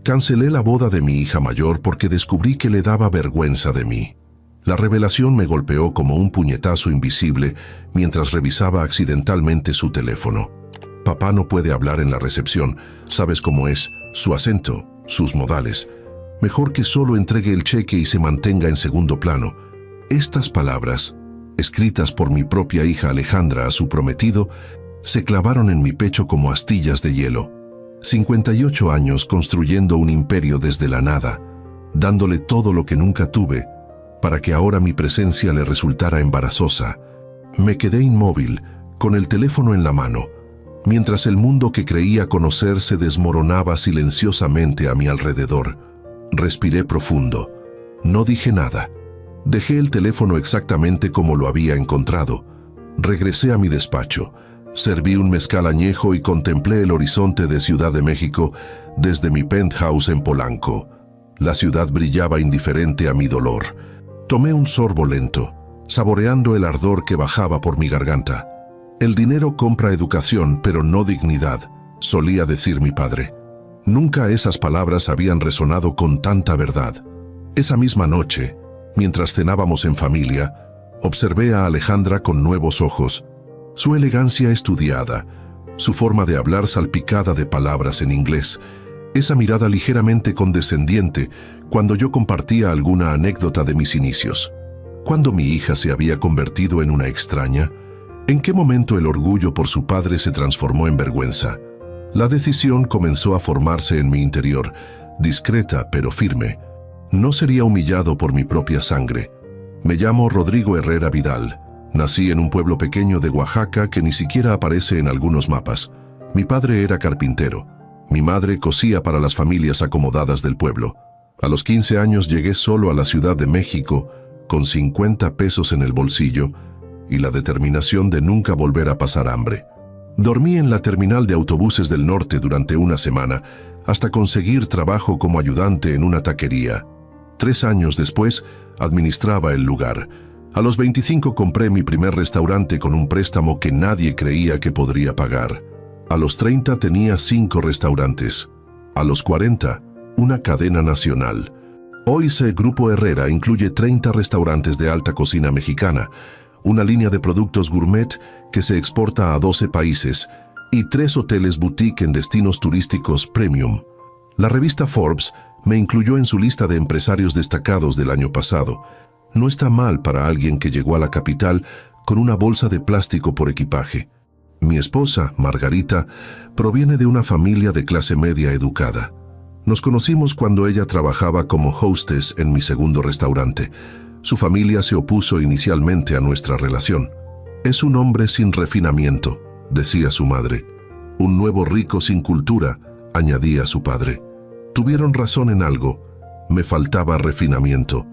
Cancelé la boda de mi hija mayor porque descubrí que le daba vergüenza de mí. La revelación me golpeó como un puñetazo invisible mientras revisaba accidentalmente su teléfono. Papá no puede hablar en la recepción, sabes cómo es, su acento, sus modales. Mejor que solo entregue el cheque y se mantenga en segundo plano. Estas palabras, escritas por mi propia hija Alejandra a su prometido, se clavaron en mi pecho como astillas de hielo. 58 años construyendo un imperio desde la nada, dándole todo lo que nunca tuve, para que ahora mi presencia le resultara embarazosa. Me quedé inmóvil, con el teléfono en la mano, mientras el mundo que creía conocer se desmoronaba silenciosamente a mi alrededor. Respiré profundo. No dije nada. Dejé el teléfono exactamente como lo había encontrado. Regresé a mi despacho. Serví un mezcal añejo y contemplé el horizonte de Ciudad de México desde mi penthouse en Polanco. La ciudad brillaba indiferente a mi dolor. Tomé un sorbo lento, saboreando el ardor que bajaba por mi garganta. El dinero compra educación, pero no dignidad, solía decir mi padre. Nunca esas palabras habían resonado con tanta verdad. Esa misma noche, mientras cenábamos en familia, observé a Alejandra con nuevos ojos. Su elegancia estudiada, su forma de hablar salpicada de palabras en inglés, esa mirada ligeramente condescendiente cuando yo compartía alguna anécdota de mis inicios. ¿Cuándo mi hija se había convertido en una extraña? ¿En qué momento el orgullo por su padre se transformó en vergüenza? La decisión comenzó a formarse en mi interior, discreta pero firme. No sería humillado por mi propia sangre. Me llamo Rodrigo Herrera Vidal. Nací en un pueblo pequeño de Oaxaca que ni siquiera aparece en algunos mapas. Mi padre era carpintero. Mi madre cosía para las familias acomodadas del pueblo. A los 15 años llegué solo a la Ciudad de México, con 50 pesos en el bolsillo y la determinación de nunca volver a pasar hambre. Dormí en la terminal de autobuses del norte durante una semana, hasta conseguir trabajo como ayudante en una taquería. 3 años después, administraba el lugar. A los 25 compré mi primer restaurante con un préstamo que nadie creía que podría pagar. A los 30 tenía 5 restaurantes. A los 40, una cadena nacional. Hoy Grupo Herrera incluye 30 restaurantes de alta cocina mexicana, una línea de productos gourmet que se exporta a 12 países y 3 hoteles boutique en destinos turísticos premium. La revista Forbes me incluyó en su lista de empresarios destacados del año pasado. No está mal para alguien que llegó a la capital con una bolsa de plástico por equipaje. Mi esposa, Margarita, proviene de una familia de clase media educada. Nos conocimos cuando ella trabajaba como hostess en mi segundo restaurante. Su familia se opuso inicialmente a nuestra relación. Es un hombre sin refinamiento, decía su madre. Un nuevo rico sin cultura, añadía su padre. Tuvieron razón en algo. Me faltaba refinamiento.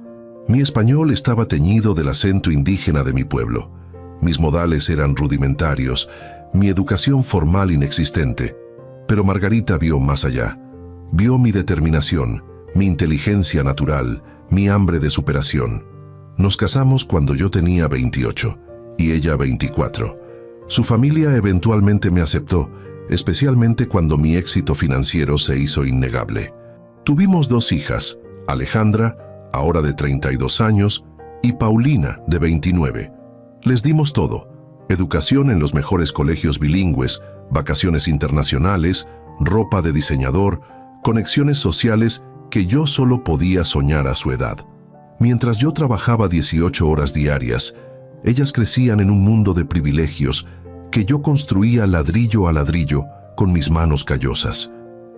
Mi español estaba teñido del acento indígena de mi pueblo. Mis modales eran rudimentarios, mi educación formal inexistente. Pero Margarita vio más allá. Vio mi determinación, mi inteligencia natural, mi hambre de superación. Nos casamos cuando yo tenía 28 y ella 24. Su familia eventualmente me aceptó, especialmente cuando mi éxito financiero se hizo innegable. Tuvimos 2 hijas, Alejandra, ahora de 32 años, y Paulina, de 29. Les dimos todo: educación en los mejores colegios bilingües, vacaciones internacionales, ropa de diseñador, conexiones sociales que yo solo podía soñar a su edad. Mientras yo trabajaba 18 horas diarias, ellas crecían en un mundo de privilegios que yo construía ladrillo a ladrillo con mis manos callosas.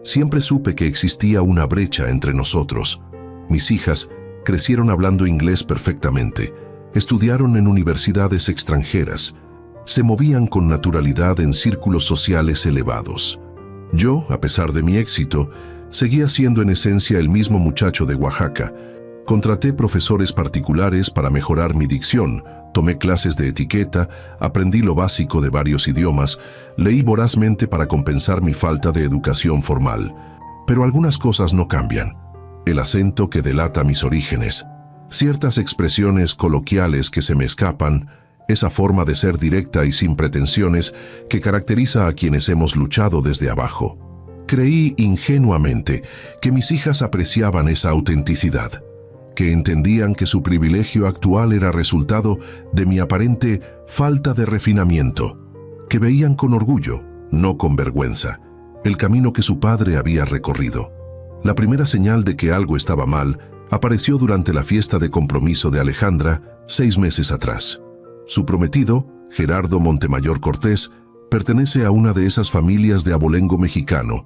Siempre supe que existía una brecha entre nosotros. Mis hijas crecieron hablando inglés perfectamente, estudiaron en universidades extranjeras, se movían con naturalidad en círculos sociales elevados. Yo, a pesar de mi éxito, seguía siendo en esencia el mismo muchacho de Oaxaca. Contraté profesores particulares para mejorar mi dicción, tomé clases de etiqueta, aprendí lo básico de varios idiomas, leí vorazmente para compensar mi falta de educación formal. Pero algunas cosas no cambian. El acento que delata mis orígenes, ciertas expresiones coloquiales que se me escapan, esa forma de ser directa y sin pretensiones que caracteriza a quienes hemos luchado desde abajo. Creí ingenuamente que mis hijas apreciaban esa autenticidad, que entendían que su privilegio actual era resultado de mi aparente falta de refinamiento, que veían con orgullo, no con vergüenza, el camino que su padre había recorrido. La primera señal de que algo estaba mal apareció durante la fiesta de compromiso de Alejandra 6 meses atrás. Su prometido, Gerardo Montemayor Cortés, pertenece a una de esas familias de abolengo mexicano,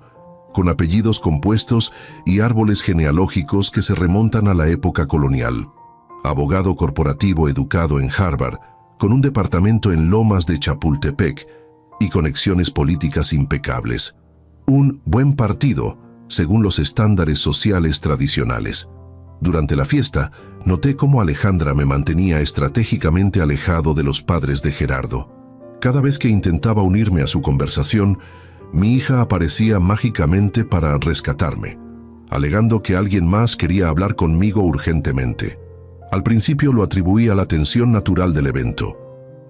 con apellidos compuestos y árboles genealógicos que se remontan a la época colonial. Abogado corporativo educado en Harvard, con un departamento en Lomas de Chapultepec y conexiones políticas impecables. Un buen partido, según los estándares sociales tradicionales. Durante la fiesta, noté cómo Alejandra me mantenía estratégicamente alejado de los padres de Gerardo. Cada vez que intentaba unirme a su conversación, mi hija aparecía mágicamente para rescatarme, alegando que alguien más quería hablar conmigo urgentemente. Al principio lo atribuí a la tensión natural del evento.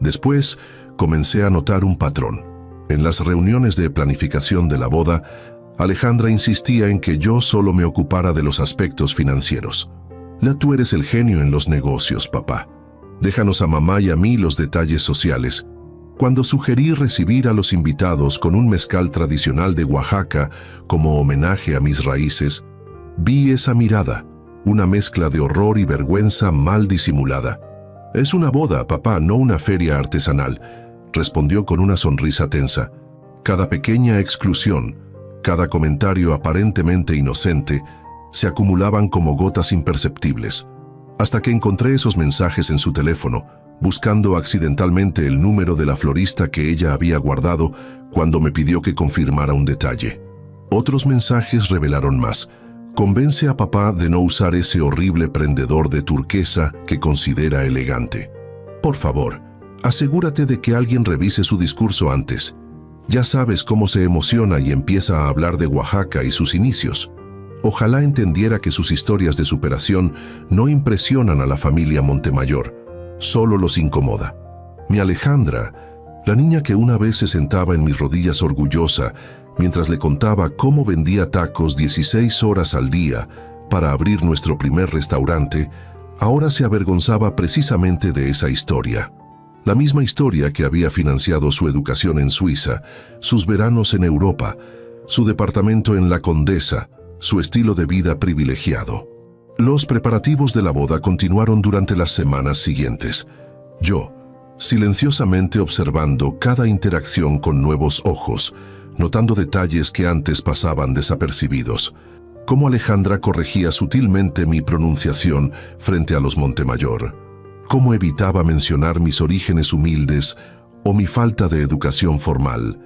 Después, comencé a notar un patrón. En las reuniones de planificación de la boda, Alejandra insistía en que yo solo me ocupara de los aspectos financieros. Tú eres el genio en los negocios, papá. Déjanos a mamá y a mí los detalles sociales. Cuando sugerí recibir a los invitados con un mezcal tradicional de Oaxaca como homenaje a mis raíces, vi esa mirada, una mezcla de horror y vergüenza mal disimulada. «Es una boda, papá, no una feria artesanal», respondió con una sonrisa tensa. Cada pequeña exclusión, cada comentario aparentemente inocente, se acumulaban como gotas imperceptibles, hasta que encontré esos mensajes en su teléfono, buscando accidentalmente el número de la florista que ella había guardado cuando me pidió que confirmara un detalle. Otros mensajes revelaron más. «Convence a papá de no usar ese horrible prendedor de turquesa que considera elegante. Por favor, asegúrate de que alguien revise su discurso antes. Ya sabes cómo se emociona y empieza a hablar de Oaxaca y sus inicios. Ojalá entendiera que sus historias de superación no impresionan a la familia Montemayor, solo los incomoda. Mi Alejandra, la niña que una vez se sentaba en mis rodillas orgullosa mientras le contaba cómo vendía tacos 16 horas al día para abrir nuestro primer restaurante, ahora se avergonzaba precisamente de esa historia. La misma historia que había financiado su educación en Suiza, sus veranos en Europa, su departamento en La Condesa, su estilo de vida privilegiado. Los preparativos de la boda continuaron durante las semanas siguientes. Yo, silenciosamente observando cada interacción con nuevos ojos, notando detalles que antes pasaban desapercibidos. Cómo Alejandra corregía sutilmente mi pronunciación frente a los Montemayor. Cómo evitaba mencionar mis orígenes humildes o mi falta de educación formal.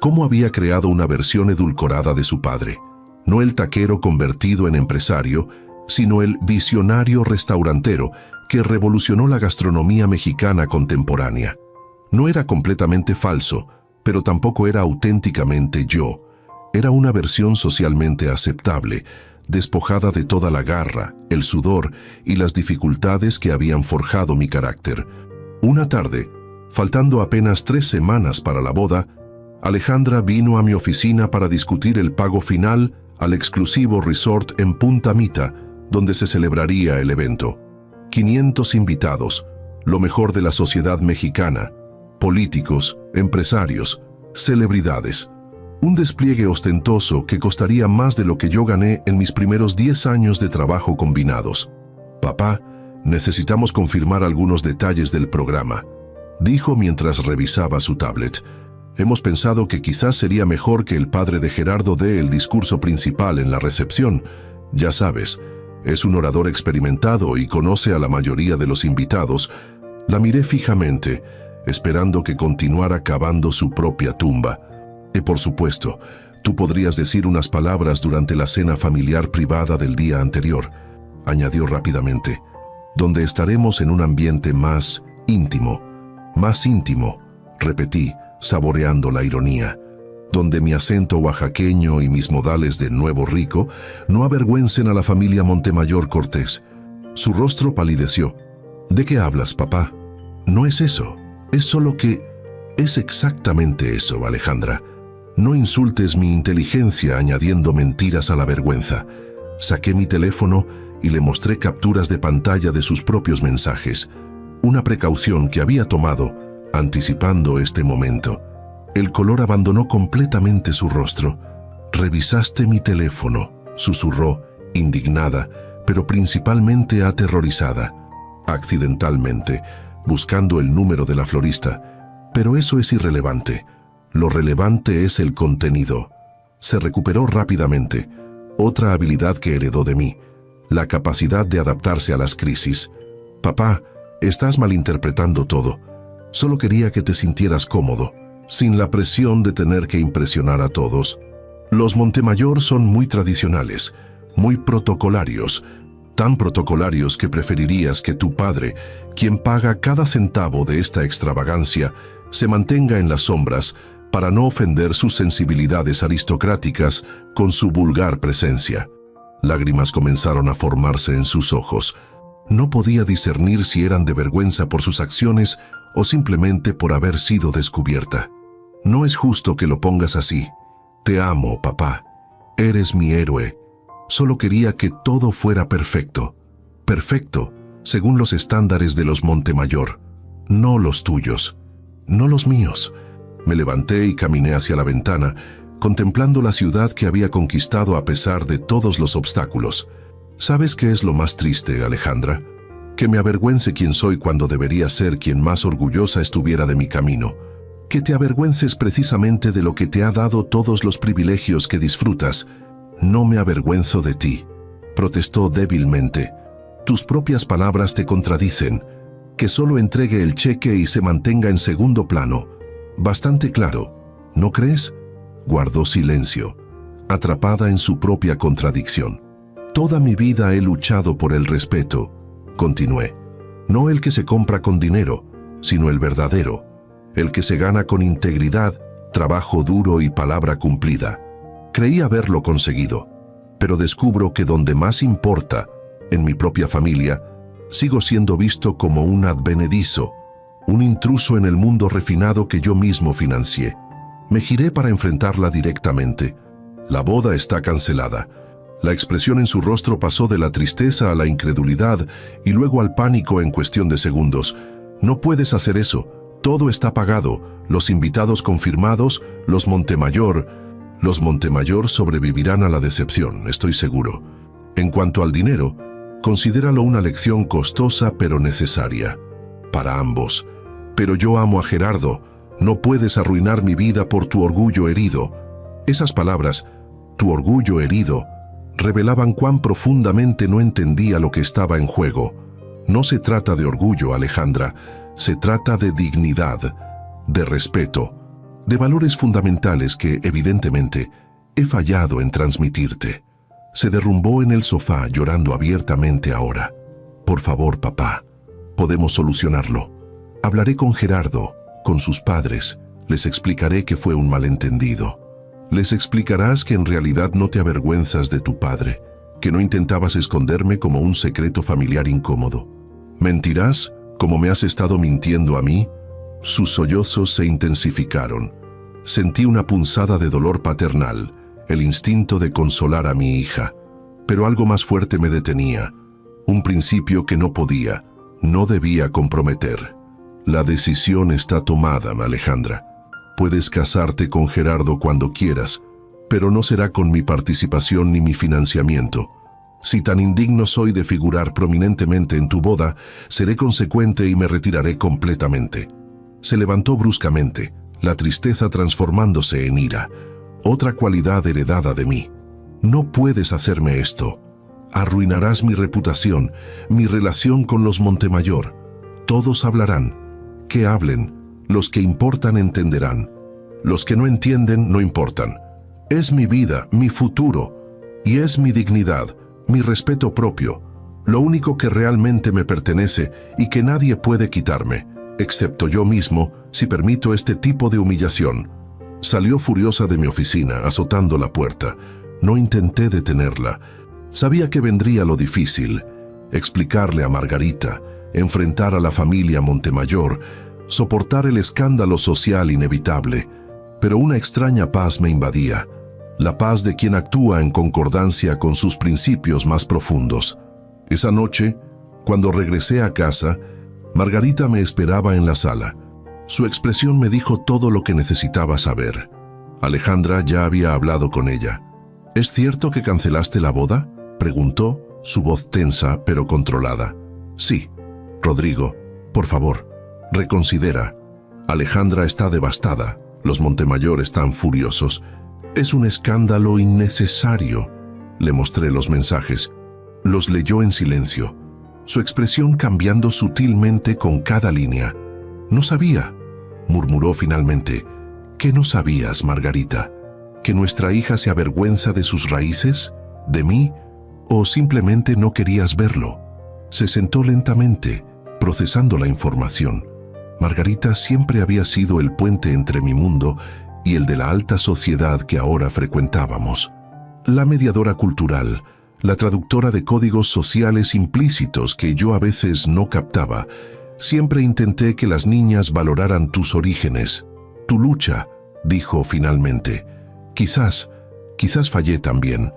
Cómo había creado una versión edulcorada de su padre. No el taquero convertido en empresario, sino el visionario restaurantero que revolucionó la gastronomía mexicana contemporánea. No era completamente falso, pero tampoco era auténticamente yo. Era una versión socialmente aceptable, despojada de toda la garra, el sudor y las dificultades que habían forjado mi carácter. Una tarde, faltando apenas 3 semanas para la boda, Alejandra vino a mi oficina para discutir el pago final al exclusivo resort en Punta Mita, donde se celebraría el evento. 500 invitados, lo mejor de la sociedad mexicana, políticos, empresarios, celebridades. Un despliegue ostentoso que costaría más de lo que yo gané en mis primeros 10 años de trabajo combinados. «Papá, necesitamos confirmar algunos detalles del programa», dijo mientras revisaba su tablet. «Hemos pensado que quizás sería mejor que el padre de Gerardo dé el discurso principal en la recepción. Ya sabes, es un orador experimentado y conoce a la mayoría de los invitados». La miré fijamente, esperando que continuara cavando su propia tumba. «Y por supuesto, tú podrías decir unas palabras durante la cena familiar privada del día anterior», añadió rápidamente, «donde estaremos en un ambiente más íntimo», repetí, saboreando la ironía, «donde mi acento oaxaqueño y mis modales de nuevo rico no avergüencen a la familia Montemayor Cortés». Su rostro palideció. «¿De qué hablas, papá?» «No es eso, es solo que...» «Es exactamente eso, Alejandra. No insultes mi inteligencia añadiendo mentiras a la vergüenza. Saqué mi teléfono y le mostré capturas de pantalla de sus propios mensajes, una precaución que había tomado, anticipando este momento. El color abandonó completamente su rostro. «Revisaste mi teléfono», susurró, indignada, pero principalmente aterrorizada. «Accidentalmente, buscando el número de la florista. Pero eso es irrelevante. Lo relevante es el contenido». Se recuperó rápidamente. Otra habilidad que heredó de mí, la capacidad de adaptarse a las crisis. «Papá, estás malinterpretando todo. Solo quería que te sintieras cómodo, sin la presión de tener que impresionar a todos. Los Montemayor son muy tradicionales, muy protocolarios, tan protocolarios que preferirías que tu padre, quien paga cada centavo de esta extravagancia, se mantenga en las sombras para no ofender sus sensibilidades aristocráticas con su vulgar presencia». Lágrimas comenzaron a formarse en sus ojos. No podía discernir si eran de vergüenza por sus acciones o simplemente por haber sido descubierta. «No es justo que lo pongas así. Te amo, papá. Eres mi héroe. Solo quería que todo fuera perfecto. Perfecto, según los estándares de los Montemayor. No los tuyos. No los míos». Me levanté y caminé hacia la ventana, contemplando la ciudad que había conquistado a pesar de todos los obstáculos. ¿Sabes qué es lo más triste, Alejandra? Que me avergüence quien soy cuando debería ser quien más orgullosa estuviera de mi camino. Que te avergüences precisamente de lo que te ha dado todos los privilegios que disfrutas. «No me avergüenzo de ti», protestó débilmente. «Tus propias palabras te contradicen. Que solo entregue el cheque y se mantenga en segundo plano. Bastante claro, ¿no crees?». Guardó silencio, atrapada en su propia contradicción. «Toda mi vida he luchado por el respeto», continué. «No el que se compra con dinero, sino el verdadero, el que se gana con integridad, trabajo duro y palabra cumplida. Creí haberlo conseguido, pero descubro que donde más importa, en mi propia familia, sigo siendo visto como un advenedizo, un intruso en el mundo refinado que yo mismo financié». Me giré para enfrentarla directamente. «La boda está cancelada». La expresión en su rostro pasó de la tristeza a la incredulidad y luego al pánico en cuestión de segundos. «No puedes hacer eso. Todo está pagado. Los invitados confirmados, los Montemayor. Los Montemayor sobrevivirán a la decepción, estoy seguro. En cuanto al dinero, considéralo una lección costosa pero necesaria. Para ambos. Pero yo amo a Gerardo. No puedes arruinar mi vida por tu orgullo herido». Esas palabras, «tu orgullo herido», revelaban cuán profundamente no entendía lo que estaba en juego. No se trata de orgullo, Alejandra. Se trata de dignidad, de respeto, de valores fundamentales que, evidentemente, he fallado en transmitirte. Se derrumbó en el sofá llorando abiertamente ahora. «Por favor, papá, podemos solucionarlo. Hablaré con Gerardo, con sus padres. Les explicaré que fue un malentendido. Les explicarás que en realidad no te avergüenzas de tu padre, que no intentabas esconderme como un secreto familiar incómodo. Mentirás como me has estado mintiendo a mí». Sus sollozos se intensificaron. Sentí una punzada de dolor paternal, el instinto de consolar a mi hija. Pero algo más fuerte me detenía, un principio que no podía, no debía comprometer. «La decisión está tomada, Alejandra. Puedes casarte con Gerardo cuando quieras, pero no será con mi participación ni mi financiamiento. Si tan indigno soy de figurar prominentemente en tu boda, seré consecuente y me retiraré completamente». Se levantó bruscamente, la tristeza transformándose en ira, otra cualidad heredada de mí. «No puedes hacerme esto. Arruinarás mi reputación, mi relación con los Montemayor. Todos hablarán. Que hablen. Los que importan entenderán. Los que no entienden no importan. Es mi vida, mi futuro, y es mi dignidad, mi respeto propio, lo único que realmente me pertenece y que nadie puede quitarme, excepto yo mismo, si permito este tipo de humillación». Salió furiosa de mi oficina, azotando la puerta. No intenté detenerla. Sabía que vendría lo difícil: explicarle a Margarita, enfrentar a la familia Montemayor, soportar el escándalo social inevitable. pero una extraña paz me invadía, la paz de quien actúa en concordancia con sus principios más profundos. Esa noche, cuando regresé a casa, Margarita me esperaba en la sala. Su expresión me dijo todo lo que necesitaba saber. Alejandra ya había hablado con ella. ¿Es cierto que cancelaste la boda?, preguntó, su voz tensa pero controlada. Sí. Rodrigo, por favor, reconsidera. Alejandra está devastada. Los Montemayor están furiosos. Es un escándalo innecesario. Le mostré los mensajes. Los leyó en silencio, su expresión cambiando sutilmente con cada línea. No sabía, murmuró finalmente. ¿Qué no sabías, Margarita? ¿Que nuestra hija se avergüenza de sus raíces? ¿De mí? ¿O simplemente no querías verlo? Se sentó lentamente, procesando la información. Margarita siempre había sido el puente entre mi mundo y el de la alta sociedad que ahora frecuentábamos. La mediadora cultural, la traductora de códigos sociales implícitos que yo a veces no captaba. Siempre intenté que las niñas valoraran tus orígenes, tu lucha, dijo finalmente. Quizás fallé también.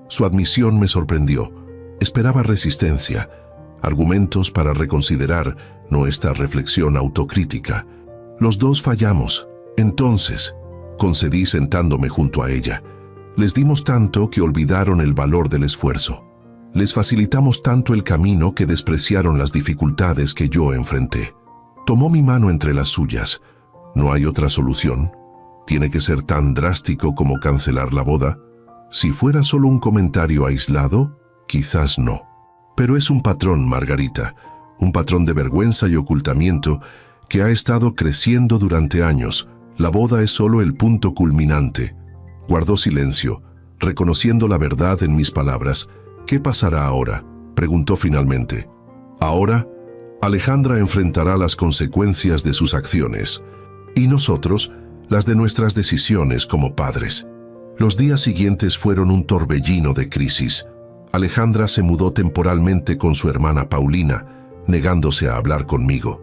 Su admisión me sorprendió. Esperaba resistencia, argumentos para reconsiderar nuestra reflexión autocrítica. Los dos fallamos. Entonces, concedí sentándome junto a ella. Les dimos tanto que olvidaron el valor del esfuerzo. Les facilitamos tanto el camino que despreciaron las dificultades que yo enfrenté. Tomó mi mano entre las suyas. ¿No hay otra solución? ¿Tiene que ser tan drástico como cancelar la boda? Si fuera solo un comentario aislado, quizás no. Pero es un patrón, Margarita, un patrón de vergüenza y ocultamiento que ha estado creciendo durante años. La boda es solo el punto culminante. Guardó silencio, reconociendo la verdad en mis palabras. ¿Qué pasará ahora?, preguntó finalmente. Ahora, Alejandra enfrentará las consecuencias de sus acciones, y nosotros, las de nuestras decisiones como padres. Los días siguientes fueron un torbellino de crisis. Alejandra se mudó temporalmente con su hermana Paulina, negándose a hablar conmigo.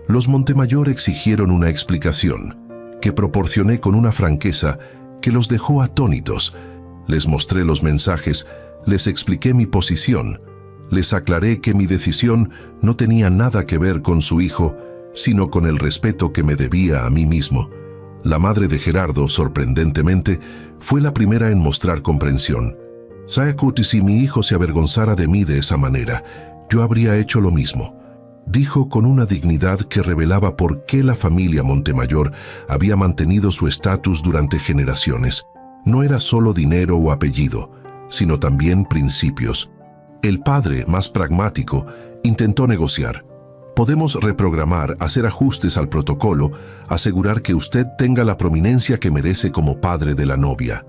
Los Montemayor exigieron una explicación, que proporcioné con una franqueza que los dejó atónitos. Les mostré los mensajes, les expliqué mi posición, les aclaré que mi decisión no tenía nada que ver con su hijo, sino con el respeto que me debía a mí mismo. La madre de Gerardo, sorprendentemente, fue la primera en mostrar comprensión. «Saekut, si mi hijo se avergonzara de mí de esa manera, yo habría hecho lo mismo», dijo con una dignidad que revelaba por qué la familia Montemayor había mantenido su estatus durante generaciones. No era solo dinero o apellido, sino también principios. El padre, más pragmático, intentó negociar. «Podemos reprogramar, hacer ajustes al protocolo, asegurar que usted tenga la prominencia que merece como padre de la novia».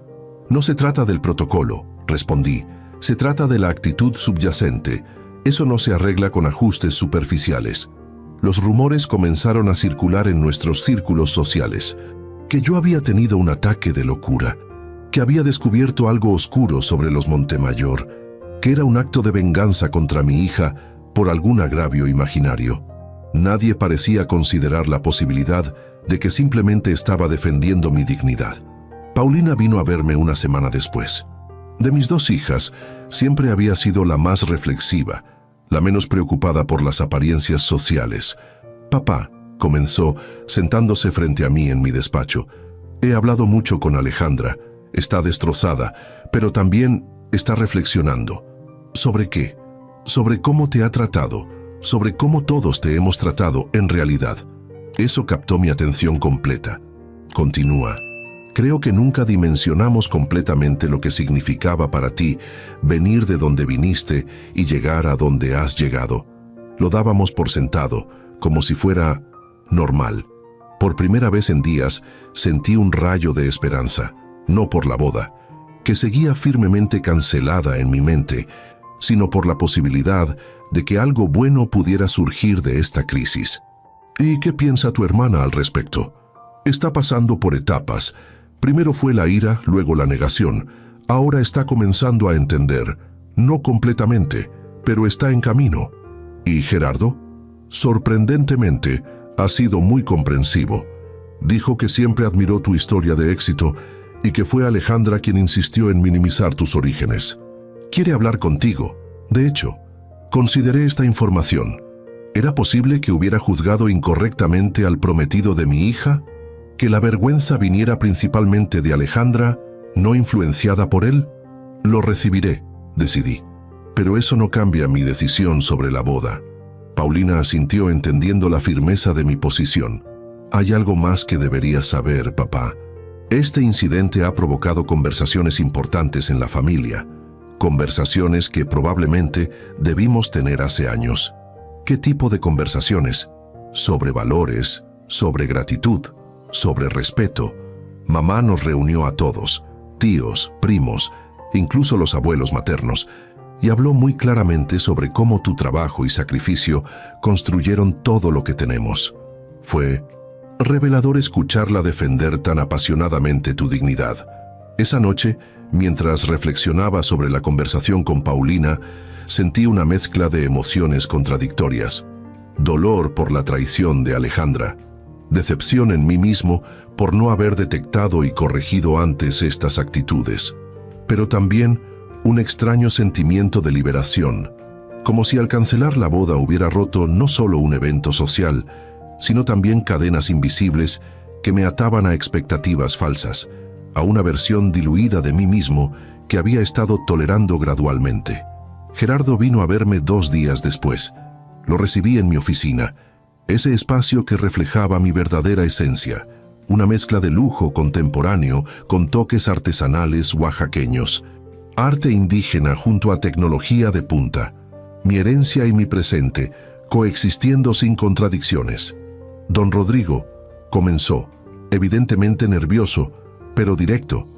«No se trata del protocolo», respondí. «Se trata de la actitud subyacente. Eso no se arregla con ajustes superficiales». Los rumores comenzaron a circular en nuestros círculos sociales, que yo había tenido un ataque de locura, que había descubierto algo oscuro sobre los Montemayor, que era un acto de venganza contra mi hija por algún agravio imaginario. Nadie parecía considerar la posibilidad de que simplemente estaba defendiendo mi dignidad. Paulina vino a verme una semana después. De mis dos hijas, siempre había sido la más reflexiva, la menos preocupada por las apariencias sociales. «Papá», comenzó, sentándose frente a mí en mi despacho, «he hablado mucho con Alejandra. Está destrozada, pero también está reflexionando». «¿Sobre qué?». «Sobre cómo te ha tratado, sobre cómo todos te hemos tratado en realidad». Eso captó mi atención completa. Continúa. «Creo que nunca dimensionamos completamente lo que significaba para ti venir de donde viniste y llegar a donde has llegado. Lo dábamos por sentado, como si fuera normal. Por primera vez en días sentí un rayo de esperanza, no por la boda, que seguía firmemente cancelada en mi mente, sino por la posibilidad de que algo bueno pudiera surgir de esta crisis». «¿Y qué piensa tu hermana al respecto?». «Está pasando por etapas. Primero fue la ira, luego la negación. Ahora está comenzando a entender. No completamente, pero está en camino». «¿Y Gerardo?». «Sorprendentemente, ha sido muy comprensivo. Dijo que siempre admiró tu historia de éxito y que fue Alejandra quien insistió en minimizar tus orígenes. Quiere hablar contigo. De hecho, consideré esta información. ¿Era posible que hubiera juzgado incorrectamente al prometido de mi hija? ¿Que la vergüenza viniera principalmente de Alejandra, no influenciada por él? Lo recibiré, decidí. Pero eso no cambia mi decisión sobre la boda. Paulina asintió entendiendo la firmeza de mi posición. Hay algo más que deberías saber, papá. Este incidente ha provocado conversaciones importantes en la familia. Conversaciones que probablemente debimos tener hace años. ¿Qué tipo de conversaciones? Sobre valores, sobre gratitud, sobre respeto. Mamá nos reunió a todos, tíos, primos, incluso los abuelos maternos, y habló muy claramente sobre cómo tu trabajo y sacrificio construyeron todo lo que tenemos. Fue revelador escucharla defender tan apasionadamente tu dignidad. Esa noche, mientras reflexionaba sobre la conversación con Paulina, sentí una mezcla de emociones contradictorias. Dolor por la traición de Alejandra, decepción en mí mismo por no haber detectado y corregido antes estas actitudes, pero también un extraño sentimiento de liberación, como si al cancelar la boda hubiera roto no solo un evento social, sino también cadenas invisibles que me ataban a expectativas falsas, a una versión diluida de mí mismo que había estado tolerando gradualmente. Gerardo vino a verme 2 días después. Lo recibí en mi oficina, ese espacio que reflejaba mi verdadera esencia, una mezcla de lujo contemporáneo con toques artesanales oaxaqueños, arte indígena junto a tecnología de punta, mi herencia y mi presente, coexistiendo sin contradicciones. Don Rodrigo comenzó, evidentemente nervioso, pero directo.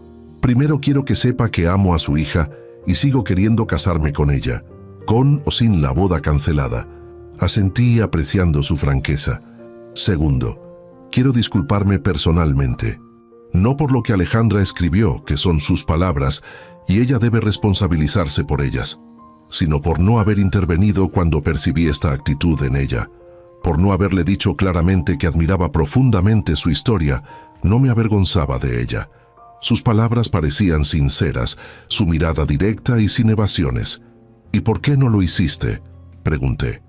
Primero quiero que sepa que amo a su hija y sigo queriendo casarme con ella, con o sin la boda cancelada. Asentí apreciando su franqueza. Segundo, quiero disculparme personalmente. No por lo que Alejandra escribió, que son sus palabras, y ella debe responsabilizarse por ellas, sino por no haber intervenido cuando percibí esta actitud en ella. Por no haberle dicho claramente que admiraba profundamente su historia, no me avergonzaba de ella. Sus palabras parecían sinceras, su mirada directa y sin evasiones. ¿Y por qué no lo hiciste?, pregunté.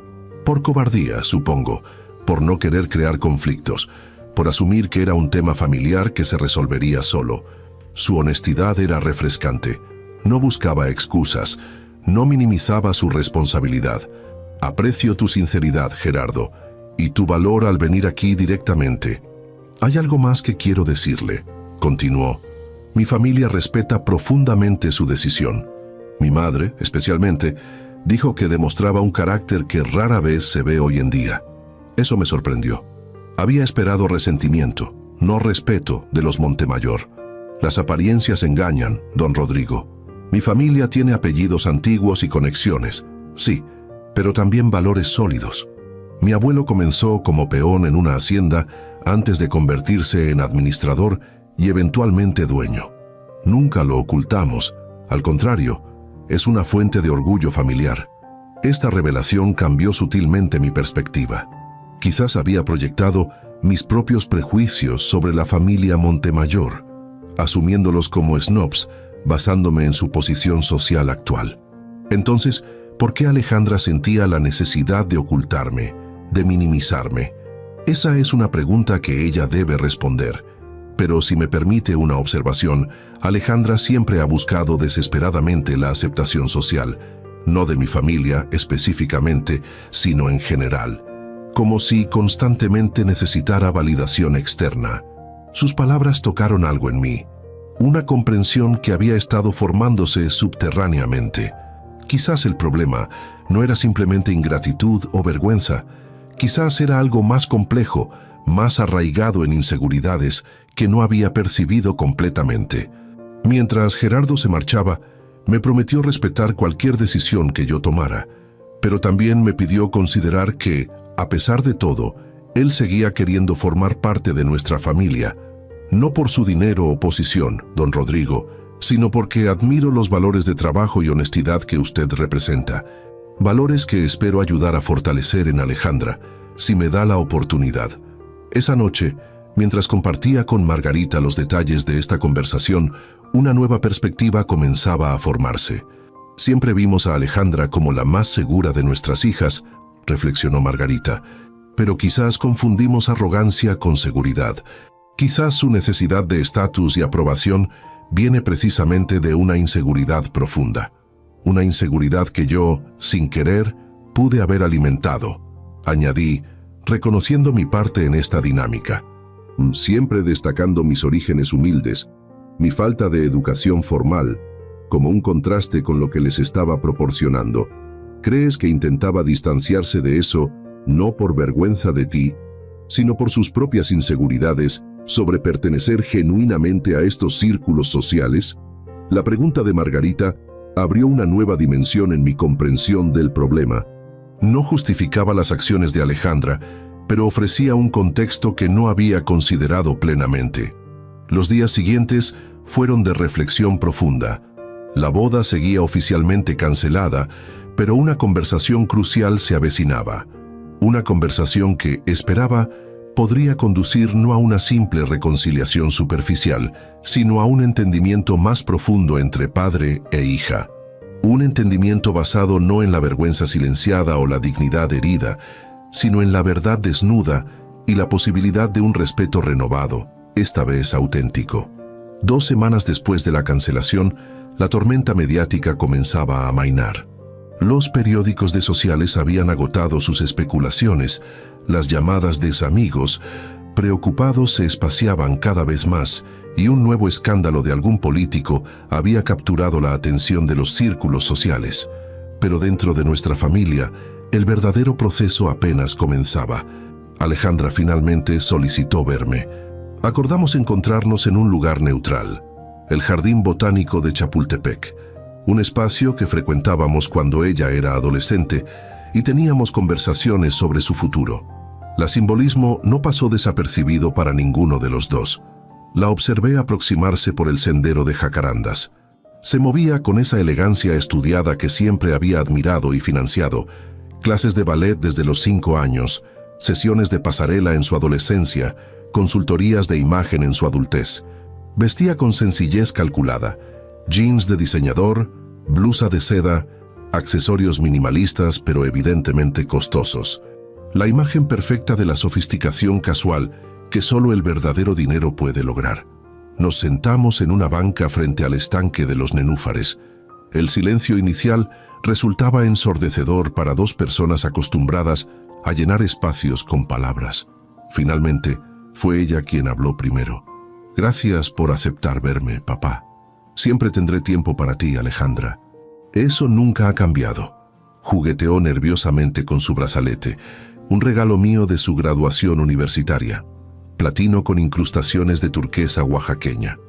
Por cobardía, supongo, por no querer crear conflictos, por asumir que era un tema familiar que se resolvería solo. Su honestidad era refrescante. No buscaba excusas, no minimizaba su responsabilidad. Aprecio tu sinceridad, Gerardo, y tu valor al venir aquí directamente. Hay algo más que quiero decirle, continuó. Mi familia respeta profundamente su decisión. Mi madre, especialmente, dijo que demostraba un carácter que rara vez se ve hoy en día. Eso me sorprendió. Había esperado resentimiento, no respeto, de los Montemayor. Las apariencias engañan, don Rodrigo. Mi familia tiene apellidos antiguos y conexiones, sí, pero también valores sólidos. Mi abuelo comenzó como peón en una hacienda antes de convertirse en administrador y eventualmente dueño. Nunca lo ocultamos, al contrario, es una fuente de orgullo familiar. Esta revelación cambió sutilmente mi perspectiva. Quizás había proyectado mis propios prejuicios sobre la familia Montemayor, asumiéndolos como snobs, basándome en su posición social actual. Entonces, ¿por qué Alejandra sentía la necesidad de ocultarme, de minimizarme? Esa es una pregunta que ella debe responder. Pero si me permite una observación, Alejandra siempre ha buscado desesperadamente la aceptación social, no de mi familia específicamente, sino en general, como si constantemente necesitara validación externa. Sus palabras tocaron algo en mí, una comprensión que había estado formándose subterráneamente. Quizás el problema no era simplemente ingratitud o vergüenza, quizás era algo más complejo, más arraigado en inseguridades que no había percibido completamente. Mientras Gerardo se marchaba, me prometió respetar cualquier decisión que yo tomara, pero también me pidió considerar que, a pesar de todo, él seguía queriendo formar parte de nuestra familia, no por su dinero o posición, don Rodrigo, sino porque admiro los valores de trabajo y honestidad que usted representa, valores que espero ayudar a fortalecer en Alejandra, si me da la oportunidad. Esa noche, Mientras compartía con Margarita los detalles de esta conversación, una nueva perspectiva comenzaba a formarse. Siempre vimos a Alejandra como la más segura de nuestras hijas, reflexionó Margarita, pero quizás confundimos arrogancia con seguridad. Quizás su necesidad de estatus y aprobación viene precisamente de una inseguridad profunda. Una inseguridad que yo, sin querer, pude haber alimentado, añadí, reconociendo mi parte en esta dinámica. Siempre destacando mis orígenes humildes, mi falta de educación formal, como un contraste con lo que les estaba proporcionando. ¿Crees que intentaba distanciarse de eso, no por vergüenza de ti, sino por sus propias inseguridades sobre pertenecer genuinamente a estos círculos sociales? La pregunta de Margarita abrió una nueva dimensión en mi comprensión del problema. No justificaba las acciones de Alejandra, pero ofrecía un contexto que no había considerado plenamente. Los días siguientes fueron de reflexión profunda. La boda seguía oficialmente cancelada, pero una conversación crucial se avecinaba. Una conversación que, esperaba, podría conducir no a una simple reconciliación superficial, sino a un entendimiento más profundo entre padre e hija. Un entendimiento basado no en la vergüenza silenciada o la dignidad herida, sino en la verdad desnuda y la posibilidad de un respeto renovado, esta vez auténtico. 2 semanas después de la cancelación, la tormenta mediática comenzaba a amainar. Los periódicos de sociales habían agotado sus especulaciones, las llamadas de amigos, preocupados, se espaciaban cada vez más, y un nuevo escándalo de algún político había capturado la atención de los círculos sociales. Pero dentro de nuestra familia, el verdadero proceso apenas comenzaba. Alejandra finalmente solicitó verme. Acordamos encontrarnos en un lugar neutral, el Jardín Botánico de Chapultepec, un espacio que frecuentábamos cuando ella era adolescente y teníamos conversaciones sobre su futuro. El simbolismo no pasó desapercibido para ninguno de los dos. La observé aproximarse por el sendero de jacarandas. Se movía con esa elegancia estudiada que siempre había admirado y financiado, clases de ballet desde los 5 años, sesiones de pasarela en su adolescencia, consultorías de imagen en su adultez. Vestía con sencillez calculada, jeans de diseñador, blusa de seda, accesorios minimalistas pero evidentemente costosos. La imagen perfecta de la sofisticación casual que solo el verdadero dinero puede lograr. Nos sentamos en una banca frente al estanque de los nenúfares. El silencio inicial resultaba ensordecedor para 2 personas acostumbradas a llenar espacios con palabras. Finalmente, fue ella quien habló primero. Gracias por aceptar verme, papá. Siempre tendré tiempo para ti, Alejandra. Eso nunca ha cambiado. Jugueteó nerviosamente con su brazalete, un regalo mío de su graduación universitaria. Platino con incrustaciones de turquesa oaxaqueña.